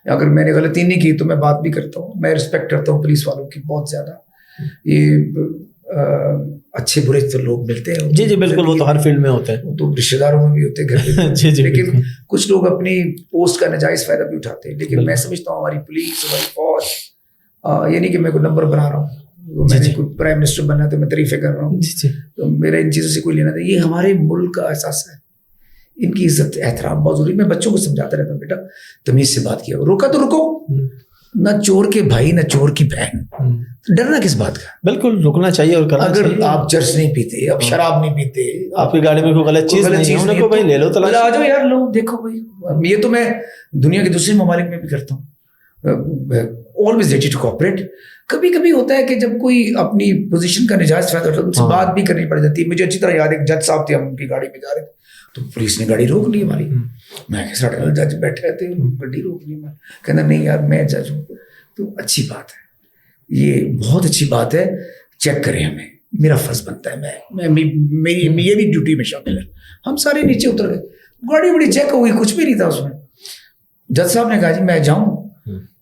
اگر میں نے غلطی نہیں کی تو میں بات بھی کرتا ہوں. میں رسپیکٹ کرتا ہوں پولیس والوں کی بہت زیادہ. یہ اچھے برے تو لوگ ملتے ہیں. جی جی بالکل, وہ تو ہر فیلڈ میں ہوتے ہیں, وہ تو رشتے داروں میں بھی ہوتے ہیں گھر میں. جی جی. لیکن کچھ لوگ اپنی پوسٹ کا ناجائز فائدہ بھی اٹھاتے ہیں. لیکن میں سمجھتا ہوں ہماری پولیس, ہماری فوج, یہ نہیں کہ میں کوئی نمبر بنا رہا ہوں, میں نے کوئی پرائم منسٹر بننا ہے تو میں تعریفیں کر رہا ہوں, تو میرا ان چیزوں سے کوئی لینا تھا. یہ ہمارے ملک کا احساس ہے, ان کی عزت احترام بہت ضروری. میں بچوں کو سمجھاتا رہتا ہوں بیٹا تمیز سے بات کیا, روکا تو رکو, نہ چور کے بھائی نہ چور کی بہن, ڈرنا کس بات کا. بالکل رکنا چاہیے اور کرنا چاہیے. اگر آپ چرس نہیں پیتے, آپ شراب نہیں پیتے, آپ کی گاڑی میں کوئی غلط چیز نہیں ہے, بھائی لے لو تلاش, آ جاؤ یار لو دیکھو بھائی. یہ تو میں دنیا کے دوسرے ممالک میں بھی کرتا ہوں. always ready to cooperate. کبھی کبھی ہوتا ہے کہ جب کوئی اپنی پوزیشن کا نجائز فائدہ اٹھاتا ہے ان سے بات بھی کرنی پڑ جاتی ہے. مجھے اچھی طرح یاد ہے, جج صاحب تھے, ہم ان کی گاڑی میں جا رہے تھے تو پولیس نے گاڑی روک لی ہماری. میں کہ ساڑھے جج بیٹھے رہتے ہیں, گاڑی روک لی. میں کہنا نہیں یار میں جج ہوں. تو اچھی بات ہے, یہ بہت اچھی بات ہے. چیک کریں, ہمیں میرا فرض بنتا ہے, میری یہ بھی ڈیوٹی میں شامل ہے. ہم سارے نیچے اتر گئے, گاڑی بڑی چیک ہو گئی, کچھ بھی نہیں تھا اس میں. جج صاحب نے کہا جی میں جاؤں,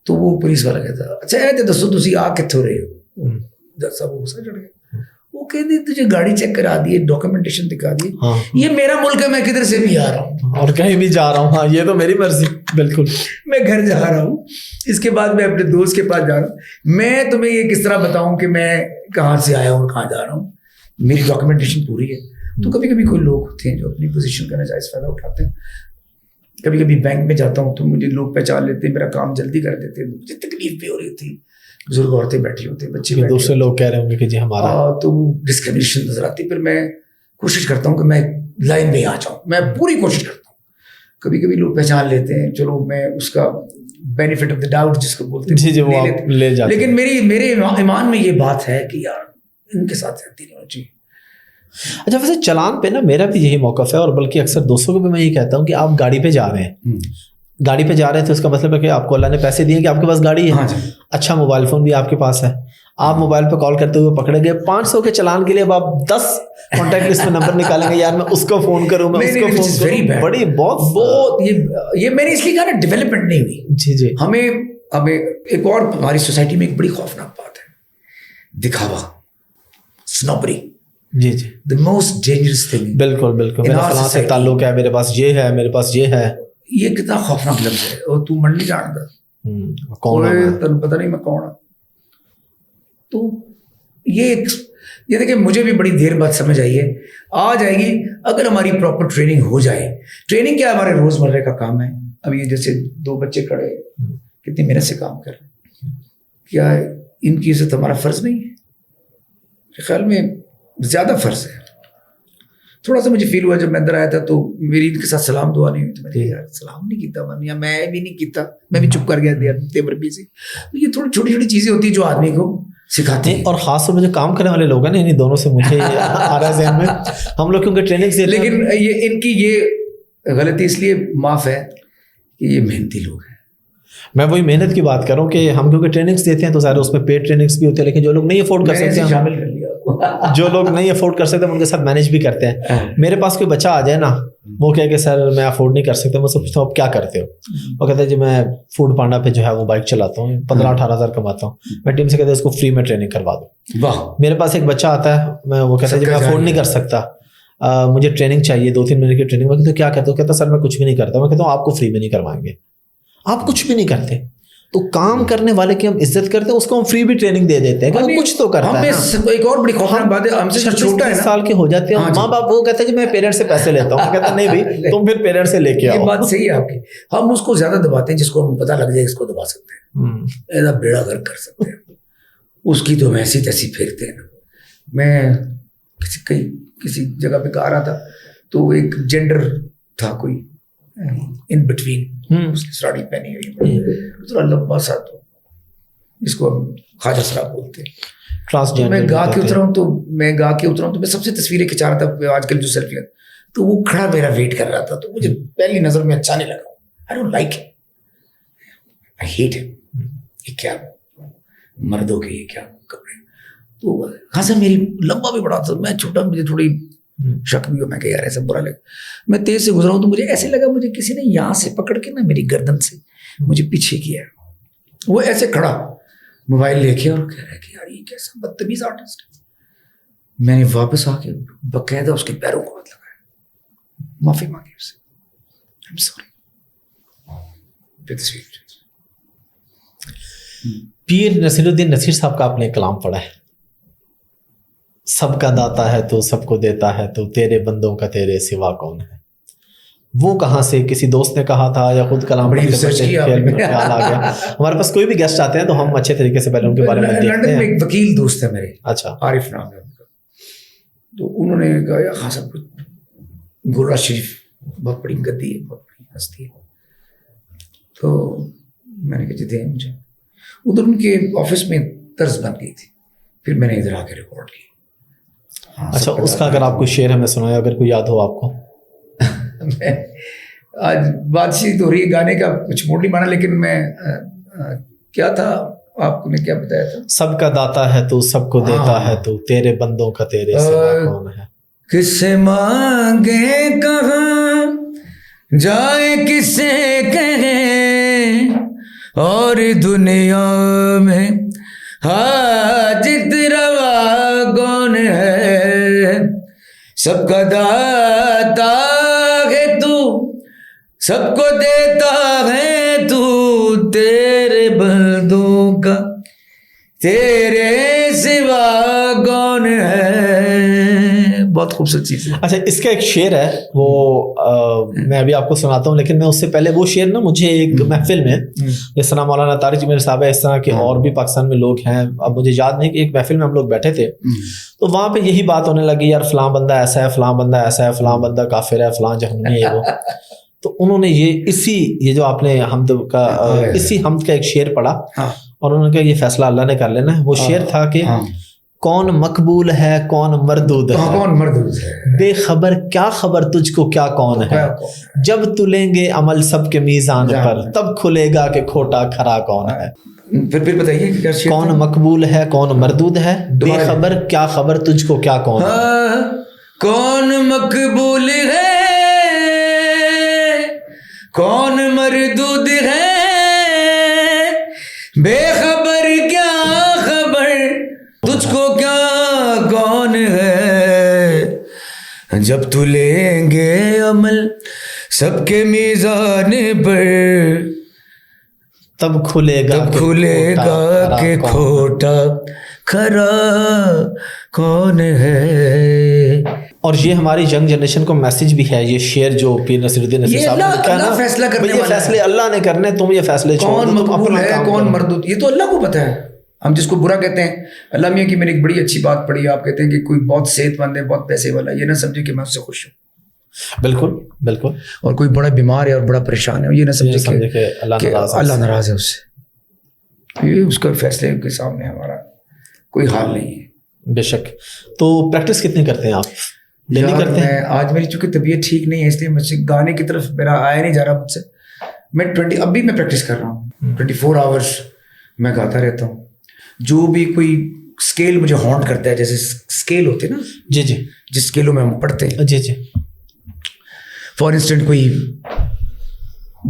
تو وہ پولیس والا کہتا اچھا اے دسو تسی آ کتھوں رہے ہو. جج صاحب غصہ چڑھ گئے. وہ کہتے تجھے گاڑی چیک کرا دی, ڈاکومنٹیشن دکھا دی, یہ میرا ملک ہے, میں کدھر سے بھی آ رہا ہوں اور کہیں بھی جا رہا ہوں. ہاں یہ تو میری مرضی. بالکل میں گھر جا رہا ہوں, اس کے بعد میں اپنے دوست کے پاس جا رہا ہوں. میں تمہیں یہ کس طرح بتاؤں کہ میں کہاں سے آیا ہوں اور کہاں جا رہا ہوں, میری ڈاکومنٹیشن پوری ہے. تو کبھی کبھی کوئی لوگ ہوتے ہیں جو اپنی پوزیشن کا ناجائز فائدہ اٹھاتے ہیں. کبھی کبھی بینک میں جاتا ہوں تو مجھے لوگ پہچان لیتے ہیں, میرا کام جلدی کر دیتے ہیں, مجھے تکلیف بھی ہو رہی تھی. بزرگ عورتیں بیٹھی ہوتی ہیں, بچے بیٹھے, دوسرے لوگ کہہ رہے ہوں گے کہ جی ہمارا, تو ڈسکریمنیشن نظر آتی. پھر میں کوشش کرتا ہوں کہ میں لائن میں آ جاؤں, میں پوری کوشش کرتا ہوں. کبھی کبھی لوگ پہچان لیتے ہیں, چلو میں اس کا بینیفٹ آف دا ڈاؤٹ جس کو بولتے ہیں جی وہ لے جاتے ہیں. لیکن میرے ایمان میں یہ بات ہے کہ یار ان کے ساتھ رہتی نہیں ہونا چاہیے. اچھا ویسے چلان پہ نا میرا بھی یہی موقف ہے, اور بلکہ اکثر دوستوں کو بھی میں یہ کہتا ہوں کہ آپ گاڑی پہ جا رہے ہیں, گاڑی پہ جا رہے ہیں تو اس کا مطلب ہے کہ آپ کو اللہ نے پیسے دیے کہ آپ کے پاس گاڑی ہے. اچھا موبائل فون بھی آپ کے پاس ہے, آپ موبائل پہ کال کرتے ہوئے پکڑے گئے, 500 کے چلان کے لیے اب آپ 10 کانٹیکٹ لسٹ میں نمبر نکالیں گے, یار میں اس کو فون کروں, میں اس کو فون کروں. بڑی بہت یہ میں نے اس لیے کہا نا ڈیولپمنٹ نہیں ہوئی. جی جی. ہمیں ایک اور ہماری سوسائٹی میں ایک بڑی خوفناک بات ہے, دکھاوا, سنوبری. جی جی the most dangerous thing. بالکل بالکل, میرا فلاں سے تعلق ہے, میرے پاس یہ ہے, میرے پاس یہ ہے. یہ کتنا خوفناک لفظ ہے. اور تو من نہیں جانتا کون ہے, تمہیں پتہ نہیں میں کون ہوں. تو یہ دیکھیں مجھے بھی بڑی دیر بعد سمجھ آئی ہے, آ جائے گی اگر ہماری پراپر ٹریننگ ہو جائے. ٹریننگ کیا ہمارے روزمرہ کا کام ہے. اب یہ جیسے 2 بچے کھڑے کتنی محنت سے کام کر رہے ہیں, کیا ان کی عزت ہمارا فرض نہیں ہے؟ میرے خیال میں زیادہ فرض ہے. تھوڑا سا مجھے فیل ہوا جب میں اندر آیا تھا تو میری ان کے ساتھ سلام دعا نہیں ہوئی, تو میں نے یار سلام نہیں کیتا من, یا میں بھی نہیں کیتا, میں بھی چپ کر گیا دیور بھی سے. تو یہ تھوڑی چھوٹی چھوٹی چیزیں ہوتی ہیں جو آدمی کو سکھاتے ہیں. اور خاص طور پہ جو کام کرنے والے لوگ ہیں نا, انہیں دونوں سے مجھے آ رہا ہے ذہن میں, ہم لوگ کیونکہ ٹریننگ سے, لیکن یہ ان کی یہ غلطی اس لیے معاف ہے کہ یہ محنتی لوگ ہیں. میں وہی محنت کی بات کر رہا ہوں کہ ہم کیونکہ ٹریننگس دیتے ہیں تو ظاہر اس میں پیڈ ٹریننگس بھی ہوتے ہیں, لیکن جو لوگ نہیں افورڈ کر سکتے شامل کر لیا جو لوگ نہیں افورڈ کر سکتے ان کے ساتھ مینیج بھی کرتے ہیں. میرے پاس کوئی بچہ آ جائے نا, وہ کہے کہ سر میں افورڈ نہیں کر سکتا, میں اس سے پوچھتا ہوں آپ کیا کرتے ہو, وہ کہتے ہیں جی میں فوڈ پانڈا پہ جو ہے وہ بائک چلاتا ہوں, 15-18 ہزار کماتا ہوں. میں ٹیم سے کہتے ہیں اس کو فری میں ٹریننگ کروا دو. میرے پاس ایک بچہ آتا ہے, میں وہ کہتا ہے جی میں افورڈ نہیں کر سکتا, مجھے ٹریننگ چاہیے 2-3 مہینے کی ٹریننگ. میں کہتا ہوں کیا کرتے ہو, کہتا سر میں کچھ بھی نہیں کرتا. میں کہتا ہوں آپ کو فری میں نہیں کروائیں گے, آپ کچھ بھی نہیں کرتے. تو کام کرنے والے کی ہم عزت کرتے ہیں, اس کو ہم فری بھی ٹریننگ دے دیتے ہیں کہ کچھ تو کرتا ہے. ایک اور بڑی خوفناک بات ہے, ہم سے چھوٹا ہے 36 سال کے ہو جاتے ہیں ماں باپ, وہ کہتے ہیں کہ میں پیرنٹس سے پیسے لیتا ہوں. کہتا نہیں بھائی تم پھر پیرنٹس سے لے کے آؤ. یہ بات صحیح ہے آپ کی. ہم اس کو زیادہ دباتے ہیں جس کو ہم پتہ لگ جائے اس کو دبا سکتے ہیں, ایسا بیڑا گرک کر سکتے ہیں. اس کی تو ایسی تیسی پھیرتے ہیں نا. میں کسی جگہ پہ کہا رہا تھا تو ایک جینڈر تھا کوئی ان بٹوین اس نے ساڑی پہنی ہوئی تھوڑا لمبا سا, تو جس کو ہم خواجہ سرا بولتے ہیں. میں گا کے اترا ہوں تو میں سب سے تصویریں کھچا رہا تھا آج کل جو سیلفی, تو وہ کھڑا میرا ویٹ کر رہا تھا, تو مجھے پہلی نظر میں اچھا نہیں لگا. I don't like it. I hate it. یہ کیا مردوں کے یہ کیا کپڑے. تو خاصا میری لمبا بھی بڑا تھا, میں چھوٹا, مجھے تھوڑی شک بھی ہو, میں کہ یار ایسا برا لگا. میں تیز سے گزرا ہوں تو مجھے ایسے لگا مجھے کسی نے یہاں سے پکڑ کے نا میری گردن سے مجھے پیچھے کیا. وہ ایسے کھڑا موبائل لے کے اور کہہ رہا ہے کہ یار یہ کیسا بدتمیز آرٹسٹ ہے. میں نے واپس آ کے باقاعدہ اس کے پیروں کو ہاتھ لگایا, معافی مانگی اس سے, I'm sorry. پیر نصیر الدین نصیر صاحب کا آپ نے کلام پڑھا ہے, سب کا داتا ہے تو سب کو دیتا ہے تو تیرے بندوں کا تیرے سوا کون ہے. وہ کہاں سے, کسی دوست نے کہا تھا یا خود کلام خیال آ گیا؟ ہمارے پاس کوئی بھی گیسٹ آتے ہیں تو ہم اچھے طریقے سے پہلے ان کے بارے میں دیکھتے ہیں. ایک وکیل دوست ہے میرے, اچھا, عارف نام ہے ان کا, تو انہوں نے کہا یا خاصا کچھ گولڑا شریف بہت بڑی گدی ہے, بہت بڑی ہستی ہے. تو میں نے کہا جی دیں مجھے. ادھر ان کے آفس میں طرز بن گئی تھی, پھر میں نے ادھر آ کے ریکارڈ کی. اچھا, اس کا اگر آپ کوئی شعر ہمیں سنائے, اگر کوئی یاد ہو آپ کو. میں آج بادشاہی تو ہو رہی ہے, گانے کا کچھ موڈ نہیں مانا, لیکن میں کیا تھا آپ نے کیا بتایا تھا, سب کا داتا ہے تو سب کو دیتا ہے تو تیرے بندوں کا تیرے سوا کون ہے. کس سے مانگے کہاں جائے کس سے کہیں, اور دنیا میں حاجت روا کون ہے. سب کا داتا ہے تو سب کو دیتا ہے تو تیرے بندوں کا تیرے سوا کون ہے. بہت خوبصورت چیز ہے. اچھا, اس کا ایک شعر ہے وہ میں ابھی آپ کو سناتا ہوں, لیکن میں اس سے پہلے وہ شعر نا مجھے ایک محفل میں, جس طرح مولانا طارق جمیل صاحب ہے, اس طرح کے اور بھی پاکستان میں لوگ ہیں, اب مجھے یاد نہیں کہ ایک محفل میں ہم لوگ بیٹھے تھے, تو وہاں پہ یہی بات ہونے لگی, یار فلاں بندہ ایسا ہے, فلاں بندہ ایسا ہے, فلاں بندہ کافر ہے, فلاں جہنمی ہے وہ. تو انہوں نے یہ جو آپ نے حمد کا اسی حمد کا ایک شعر پڑھا, اور انہوں نے کہا یہ فیصلہ اللہ نے کر لینا ہے. وہ شعر تھا کہ کون مقبول ہے کون مردود ہے, کون مردود ہے, بے خبر کیا خبر تجھ کو کیا کون ہے. جب تلیں گے عمل سب کے میزان پر تب کھلے گا کہ کھوٹا کھرا کون ہے. پھر بتائیے, کون مقبول ہے کون مردود ہے, بے خبر کیا خبر تجھ کو کیا کون ہے. کون مقبول ہے کون مردود ہے, بے خبر کیا خبر تجھ کو کیا کون ہے. جب تلیں گے عمل سب کے میزان پر تب کھلے گا کہ کھوٹا کھرا کون ہے. اور یہ ہماری ینگ جنریشن کو میسج بھی ہے, یہ شعر جو پیر نصیر الدین نصیر صاحب نے لکھا ہے, فیصلہ کرنے والا ہے, یہ فیصلے اللہ نے کرنے, تم یہ فیصلے چھوڑ کون مقبول ہے کون مردود, یہ تو اللہ کو پتہ ہے. ہم جس کو برا کہتے ہیں, اللہ میاں کی میں نے ایک بڑی اچھی بات پڑھی, آپ کہتے ہیں کہ کوئی بہت صحت مند ہے بہت پیسے والا, یہ نہ سمجھے کہ میں اس سے خوش ہوں. بالکل بالکل. اور کوئی بڑا بیمار ہے اور بڑا پریشان ہے, یہ نہ سمجھے کہ اللہ ناراض ہے اس سے. یہ اس کا فیصلے کے سامنے ہمارا کوئی حال نہیں ہے. بے شک. تو پریکٹس کتنی کرتے ہیں آپ؟ ڈیلی کرتے ہیں؟ آج میری چونکہ طبیعت ٹھیک نہیں ہے, اس لیے مجھے گانے کی طرف میرا آیا نہیں جا رہا مجھ سے. میں ابھی میں پریکٹس کر رہا ہوں, 24 آورس میں گاتا رہتا ہوں. جو بھی کوئی اسکیل مجھے ہانٹ کرتا ہے, جیسے اسکیل ہوتے نا, جی جی, جس اسکیلوں میں ہم پڑھتے ہیں, جی جی, فار انسٹنٹ کوئی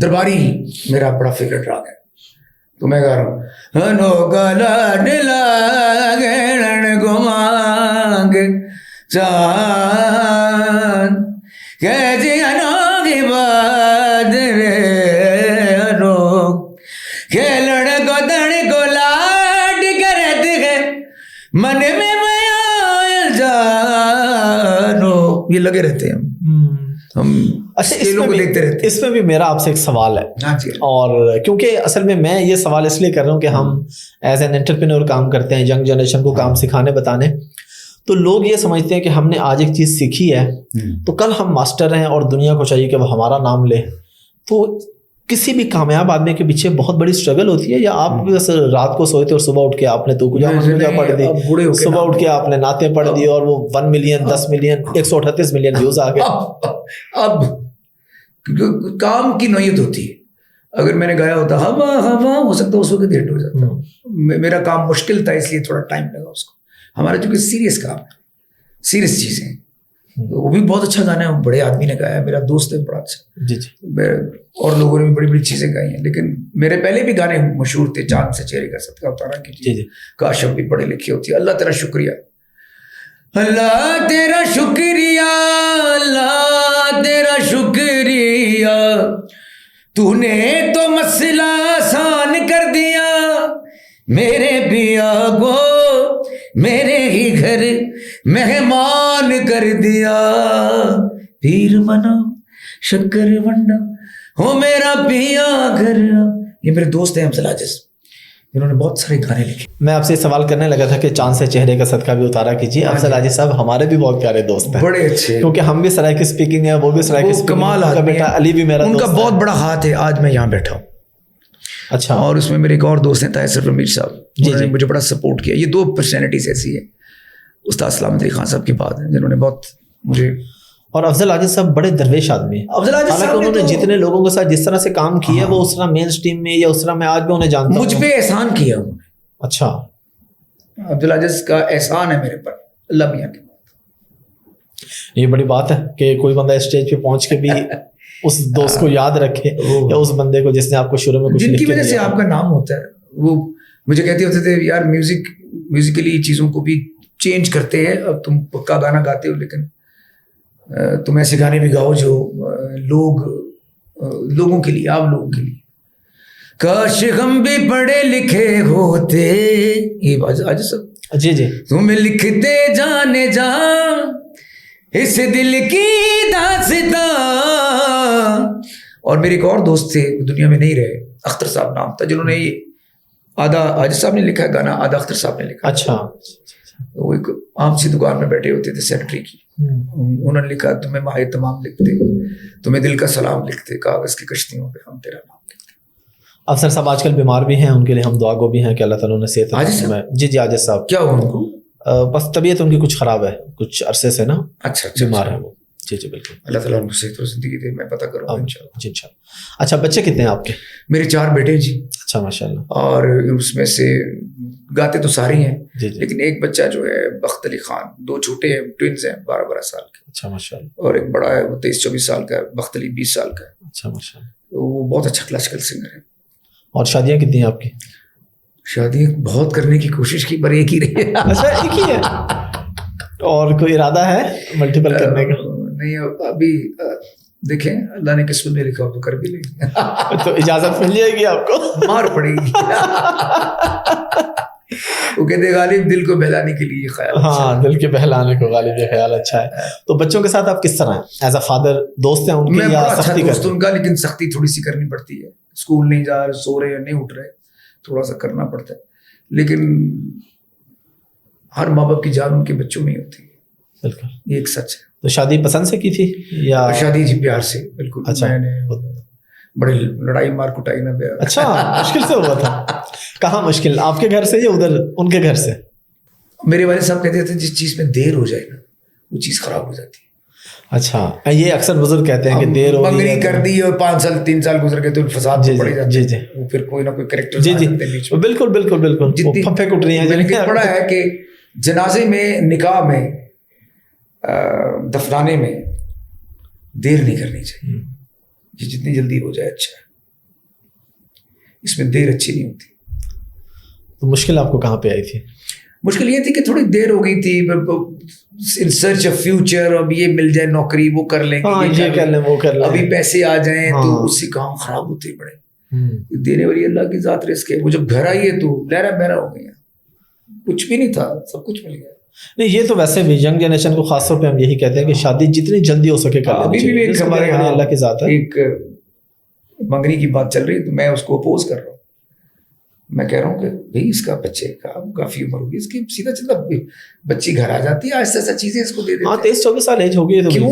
درباری میرا بڑا فیوریٹ راگ ہے, تو میں گا رہا ہوں ہنو گلا ڈلا گیڑن کو مانگ چاند کہ جی ہنو کی بات رے ہنو کھیلن کو دڑ کو لاڈ کرتے ہیں من میں میال جانو, یہ لگے رہتے ہیں ہم کو دیکھتے رہتے. اس میں بھی میرا آپ سے ایک سوال ہے, اور کیونکہ اصل میں یہ سوال اس لیے کر رہا ہوں کہ ہم ایز این انٹرپرینور کام کرتے ہیں, ینگ جنریشن کو کام سکھانے بتانے, تو لوگ یہ سمجھتے ہیں کہ ہم نے آج ایک چیز سیکھی ہے تو کل ہم ماسٹر ہیں اور دنیا کو چاہیے کہ وہ ہمارا نام لے, تو کسی بھی کامیاب آدمی کے پیچھے بہت بڑی اسٹرگل ہوتی ہے، یا آپ بس رات کو سوئے تھے اور صبح اٹھ کے آپ نے تو پڑھ دی، صبح اٹھ کے آپ نے نعتیں پڑھ دی اور وہ 1 ملین 10 ملین 138 ملین ویوز آ گئے؟ اب کام کی نوعیت ہوتی ہے. اگر میں نے گایا ہوتا ہوا ہوا، ہو سکتا ہے اس وقت ہٹ ہو جاتا. میرا کام مشکل تھا اس لیے تھوڑا ٹائم لگا اس کو. ہمارا چونکہ سیریس کام ہے، سیریس چیزیں، وہ بھی بہت اچھا گانا ہے، بڑے آدمی نے گایا، میرا دوست ہے بڑا اچھا. جی اور لوگوں نے بھی بڑی بڑی چیزیں گائی ہیں، لیکن میرے پہلے بھی گانے مشہور تھے. چاند سے چہرے کا صدقہ اتارا کیجیے، کاش اب بھی پڑھے لکھے ہوتی. اللہ تیرا شکریہ، اللہ تیرا شکریہ، اللہ تیرا شکریہ، تو نے تو مسئلہ آسان کر دیا، میرے پیا کو میرے ہی گھر مہمان کر دیا، پیر منا شکر ونڈا ہو میرا پیا گھر. یہ میرے دوست ہیں افضل عاجز، انہوں نے بہت سارے گانے لکھے. میں آپ سے سوال کرنے لگا تھا کہ چاند سے چہرے کا صدقہ بھی اتارا کیجیے. افضل عاجز صاحب ہمارے بھی بہت پیارے دوست ہیں، بڑے اچھے، کیونکہ ہم بھی سرائے کی سپیکنگ ہے، وہ بھی سرائے کی سپیکنگ. کمال کا بیٹا علی بھی میرا ان کا بہت بڑا ہاتھ ہے. آج میں یہاں بیٹھا ہوں. اچھا. اور اس میں میرے ایک اور دوست ہیں تیسر امیر صاحب، انہوں نے مجھے بڑا سپورٹ کیا. یہ 2 پرسنالٹیز ایسی ہیں استاد سلامت علی خان صاحب کے بعد ہیں جنہوں نے بہت مجھے. اور افضل عاجز صاحب بڑے درویش آدمی ہیں. حالانکہ انہوں نے جتنے لوگوں کے ساتھ جس طرح سے کام کیا وہ اس طرح مین اسٹریم میں یا اس طرح میں آج بھی انہیں جانتا ہوں. مجھ پہ احسان کیا انہوں نے. اچھا. افضل عاجز کا احسان ہے میرے پر اللہ میاں کے. یہ بڑی بات ہے کہ کوئی بندہ اسٹیج پہ پہنچ کے بھی اس دوست کو یاد رکھے یا اس بندے کو جس نے آپ کو شروع میں کچھ جن کی وجہ سے آپ کا نام ہوتا ہے. وہ مجھے کہتے ہوتے تھے یار میوزیکلی چیزوں کو بھی چینج کرتے ہیں، اب تم پکا گانا گاتے ہو لیکن تم ایسے گانے بھی گاؤ جو لوگوں کے لیے، عام لوگوں کے لیے. کاش ہم بھی پڑھے لکھے ہوتے، یہ آج سب جی تم لکھتے جانے جا اس دل کی داستاں. اور میرے ایک اور دوست تھے، دنیا میں نہیں رہے، اختر صاحب نام تھا، جنہوں نے یہ آدھا عاجز صاحب نے لکھا ہے گانا، آدھا اختر صاحب نے لکھا. اچھا. وہ ایک عام سی دکان میں بیٹھے ہوتے تھے سیکرٹری کی، انہوں نے لکھا تمہیں ماہ تمام لکھتے، تمہیں دل کا سلام لکھتے، کاغذ کی کشتیوں پہ ہم تیرا نام لکھتے. افسر صاحب آج کل بیمار بھی ہیں، ان کے لیے ہم دعا گو بھی ہیں کہ اللہ تعالیٰ انہیں صحت میں. جی عاجز صاحب کیا ہوا ان کو؟ بس طبیعت ان کی کچھ خراب ہے، کچھ عرصے سے نا. اچھا بیمار ہے وہ. جی بالکل. اللہ تعالیٰ ان کو صحت اور زندگی دے، میں پتہ کروں گا انشاءاللہ. جی انشاءاللہ. اچھا بچے کتنے ہیں آپ کے؟ میرے 4 بیٹے جی. اچھا ماشاء اللہ. اور اس میں سے گاتے تو سارے ہیں جی لیکن ایک بچہ جو ہے بخت علی خان، 2 چھوٹے ہیں، ٹوئنز ہیں 12 سال کے. اچھا ماشاء اللہ. اور ایک بڑا ہے وہ 23-24 سال کا ہے، بخت علی 20 سال کا ہے. اچھا ماشاء اللہ. وہ بہت اچھا کلاسیکل سنگر ہے. اور شادیاں کتنی ہیں آپ کی؟ شادی بہت کرنے کی کوشش کی پر ایک ہی رہی ہے. اچھا ایک ہی ہے. اور کوئی ارادہ ہے ملٹیپل کرنے کا؟ نہیں ابھی دیکھیں اللہ نے قسمت میں لکھا تو کر بھی لیں گے. تو اجازت مل جائے گی آپ کو؟ مار پڑے گی. وہ کہتے غالب دل کو بہلانے کے لیے خیال. ہاں دل کے بہلانے کو غالب یہ خیال اچھا ہے. تو بچوں کے ساتھ آپ کس طرح ہیں ایز اے فادر؟ دوست ہیں ان کے یا سختی کرتے ہیں؟ ان کا لیکن سختی تھوڑی سی کرنی پڑتی ہے. اسکول نہیں جا رہے، سو رہے یا نہیں اٹھ رہے، تھوڑا سا کرنا پڑتا ہے. لیکن ہر ماں باپ کی جان ان کے بچوں میں ہی ہوتی ہے. بالکل یہ ایک سچ ہے. تو شادی پسند سے کی تھی یا شادی جی پیار سے؟ بالکل. اچھا. میں نے بڑے لڑائی مار کٹائی نہ پیار. اچھا مشکل سے ہوا تھا؟ کہاں مشکل، آپ کے گھر سے یا ادھر ان کے گھر سے؟ میرے والد صاحب کہتے تھے جس چیز میں دیر ہو جائے نا وہ چیز خراب ہو جاتی ہے. اچھا یہ اکثر بزرگ کہتے ہیں کہ دیر ہو منگنی کر دی اور 5 سال 3 سال گزر گئے تو فساد پڑے جاتے ہیں. وہ پھر کوئی نہ کوئی کریکٹر جی بالکل بالکل بالکل پھپھے کٹ رہی ہیں. لیکن پڑا ہے کہ جنازے میں، نکاح میں، دفنانے میں دیر نہیں کرنی چاہیے. یہ جتنی جلدی ہو جائے اچھا ہے، اس میں دیر اچھی نہیں ہوتی. تو مشکل آپ کو کہاں پہ آئی تھی؟ مشکل یہ تھی کہ تھوڑی دیر ہو گئی تھی ان سرچ آف فیوچر. اب یہ مل جائے نوکری، وہ کر لیں گے، یہ کر لیں، وہ کر لیں، ابھی پیسے آ جائیں تو اس سے کام خراب ہوتے پڑے. دینے والی اللہ کی ذات رزق ہے. وہ جب گھر آئی ہے تو لہرا بہرا ہو گیا، کچھ بھی نہیں تھا، سب کچھ مل گیا. نہیں یہ تو ویسے بھی ینگ جنریشن کو خاص طور پہ ہم یہی کہتے ہیں کہ شادی جتنی جلدی ہو سکے کر لینی چاہیے. ہمارے یہاں اللہ کی ذات ہے. ایک منگنی کی بات چل رہی ہے تو میں اس کو اپوز کر رہا ہوں. میں کہہ رہا ہوں کہ بھائی اس کا بچے کا کافی عمر ہوگی، اس کی سیدھا چلتا بچی گھر آ جاتی ہے، ایسا ایسا چیزیں اس کو دے دیتے ہیں. 23-24 سال ایج ہوگی تو کیوں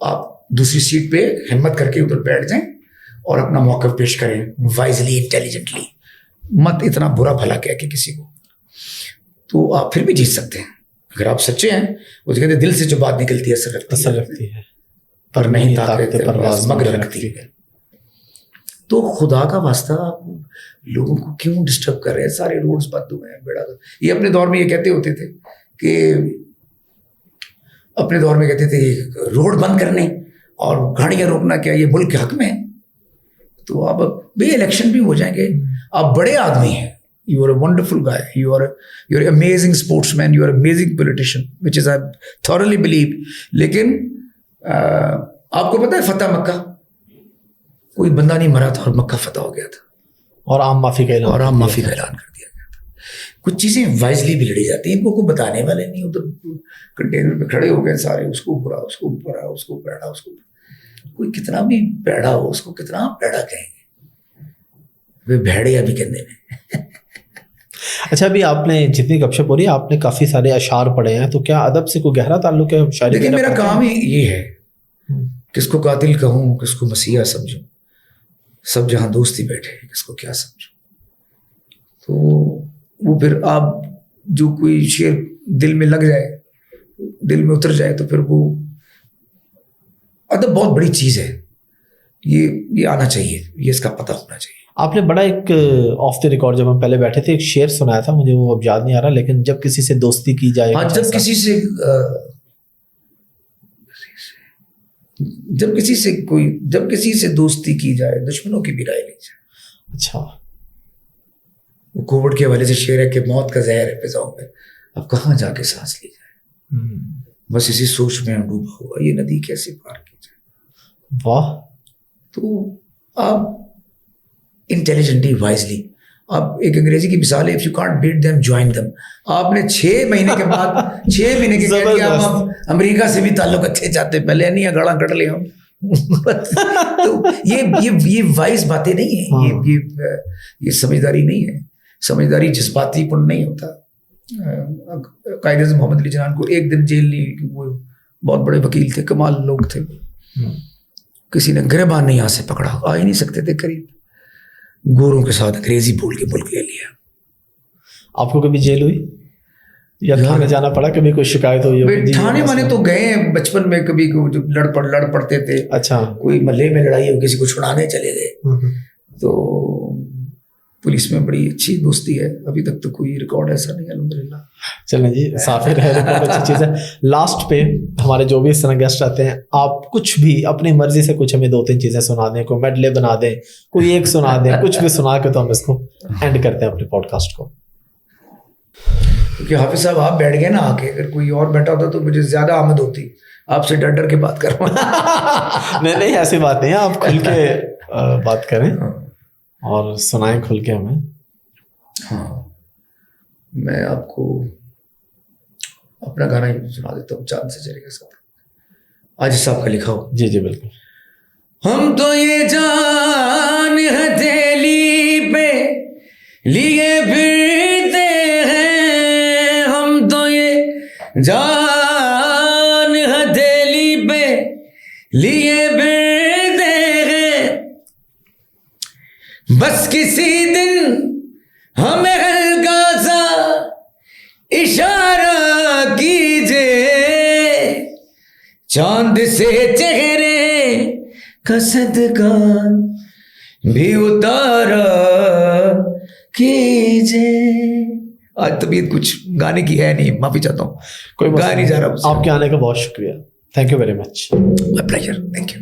آپ دوسری سیٹ پہ ہمت کر کے ادھر بیٹھ جائیں اور اپنا موقف پیش کریں وائزلی, انٹیلیجنٹلی. مت اتنا برا بھلا کہہ کے کسی کو, تو آپ پھر بھی جیت سکتے ہیں اگر آپ سچے ہیں. وہ کہتے ہیں دل سے جو بات نکلتی ہے اثر رکھتی ہے پر نہیں طاقت پرواز مگر رکھتی ہے. تو خدا کا واسطہ آپ لوگوں کو کیوں ڈسٹرب کر رہے ہیں؟ سارے روڈز بند ہوئے ہیں, بیڑا. یہ اپنے دور میں یہ کہتے ہوتے تھے کہ روڈ بند کرنے اور گاڑیاں روکنا کیا یہ ملک کے حق میں ہے؟ تو اب بھی الیکشن بھی ہو جائیں گے. آپ بڑے آدمی ہیں, you are a wonderful guy, you are amazing sportsman, you are amazing politician which is I thoroughly believe. لیکن آپ کو پتہ ہے فتح مکہ, کوئی بندہ نہیں مرا تھا اور مکہ فتح ہو گیا تھا اور عام معافی کا اعلان کر دیا گیا تھا. کچھ چیزیں وائزلی بھی لڑی جاتی ہیں, ان کو کوئی بتانے والے نہیں. ادھر کنٹینر پہ کھڑے ہو گئے سارے, اس کو برا, اس کو برا, اس کو پیڑا, اس کو کوئی کتنا بھی پیڑا ہو اس کو کتنا پیڑا کہیں گے, وہ بھیڑے ابھی کہنے میں. اچھا, ابھی آپ نے جتنی گپ شپ ہو رہی ہے آپ نے کافی سارے اشعار پڑھے ہیں, تو کیا ادب سے کوئی گہرا تعلق ہے شاعری؟ لیکن میرا کام ہی یہ ہے, کس کو قاتل کہوں, کس کو مسیحا سمجھوں, سب جہاں دوستی بیٹھے, کس کو کیا سمجھوں. تو وہ پھر آپ جو کوئی شعر دل میں لگ جائے, دل میں اتر جائے, تو پھر وہ ادب بہت بڑی چیز ہے. یہ آنا چاہیے, یہ اس کا پتہ ہونا چاہیے. آپ نے بڑا ایک آف دی ریکارڈ جب ہم پہلے بیٹھے تھے ایک شعر سنایا تھا, مجھے وہ اب یاد نہیں آ رہا, لیکن جب کسی سے دوستی کی جائے, ہاں, جب کسی سے دوستی کی جائے دشمنوں کی بھی رائے لی جائے. اچھا, وہ کووڈ کے حوالے سے شعر ہے کہ موت کا زہر ہے فضاؤں میں, اب کہاں جا کے سانس لی جائے, بس اسی سوچ میں ڈوبا ہوا یہ ندی کیسے پار کی جائے. واہ. تو آپ انٹیلیجنٹلی وائزلی, آپ ایک انگریزی کی مثال ہے, if you can't beat them join them. آپ نے 6 مہینے کے بعد 6 مہینے کے کہہ دیا ہم امریکہ سے بھی تعلق اچھے چاہتے, پہلے نہیں گاڑا کٹ لے ہم. تو یہ وائز باتیں نہیں ہیں, یہ سمجھداری نہیں ہے. سمجھداری جذباتی پن نہیں ہوتا. قائد اعظم محمد علی جنان کو ایک دن جیل نہیں, وہ بہت بڑے وکیل تھے, کمال لوگ تھے, کسی نے گریبان نہیں یہاں سے پکڑا, آ ہی نہیں سکتے تھے قریب, گوروں کے ساتھ انگریزی بول کے ملک لے لیا. آپ کو کبھی جیل ہوئی یا تھانے جانا پڑا, کبھی کوئی شکایت ہوئی؟ تھانے والے تو گئے بچپن میں, کبھی جب لڑ پڑتے تھے. اچھا, کوئی محلے میں لڑائی ہو, کسی کو چھڑانے چلے گئے, تو پولیس میں بڑی اچھی دوستی ہے. ابھی تک تو کوئی ریکارڈ ایسا نہیں, الحمدللہ. چلیں جی, صاف رہے, ریکارڈ اچھی چیز ہے. لاسٹ پہ ہمارے جو بھی اس طرح گیسٹ آتے ہیں, آپ کچھ بھی اپنی مرضی سے کچھ ہمیں 2-3 چیزیں سنا دیں, کوئی میڈلے بنا دیں, کوئی ایک سنا دیں, کچھ بھی سنا کے تو ہم اس کو اینڈ کرتے ہیں اپنے پوڈ کاسٹ کو. کیونکہ حافظ صاحب آپ بیٹھ گئے نا آ کے, اگر کوئی اور بیٹھا ہوتا تو مجھے زیادہ آمد ہوتی, آپ سے ڈر کے بات کر رہا ہوں. نہیں, ایسی بات نہیں ہے, آپ کھل کے بات کریں اور سنائیں کھل کے ہمیں. ہاں, میں آپ کو اپنا گانا ہی سنا دیتا ہوں, چاند سے چلے گا ساتھ, آج صاحب کا لکھا ہو. جی جی بالکل. ہم تو یہ جان ہتھیلی پہ لیے پھرتے ہیں, ہم تو یہ جان ہتھیلی پہ لیے پھرتے ہیں, بس کسی دن ہمیں ہلکا سا اشارہ کیجے, چاند سے چہرے کا صدقہ بھی اتارا کیجے. آج طبیعت کچھ گانے کی ہے نہیں, معافی چاہتا ہوں, کوئی گا نہیں جا رہا. آپ کے آنے کا بہت شکریہ. Thank you very much. My pleasure. Thank you.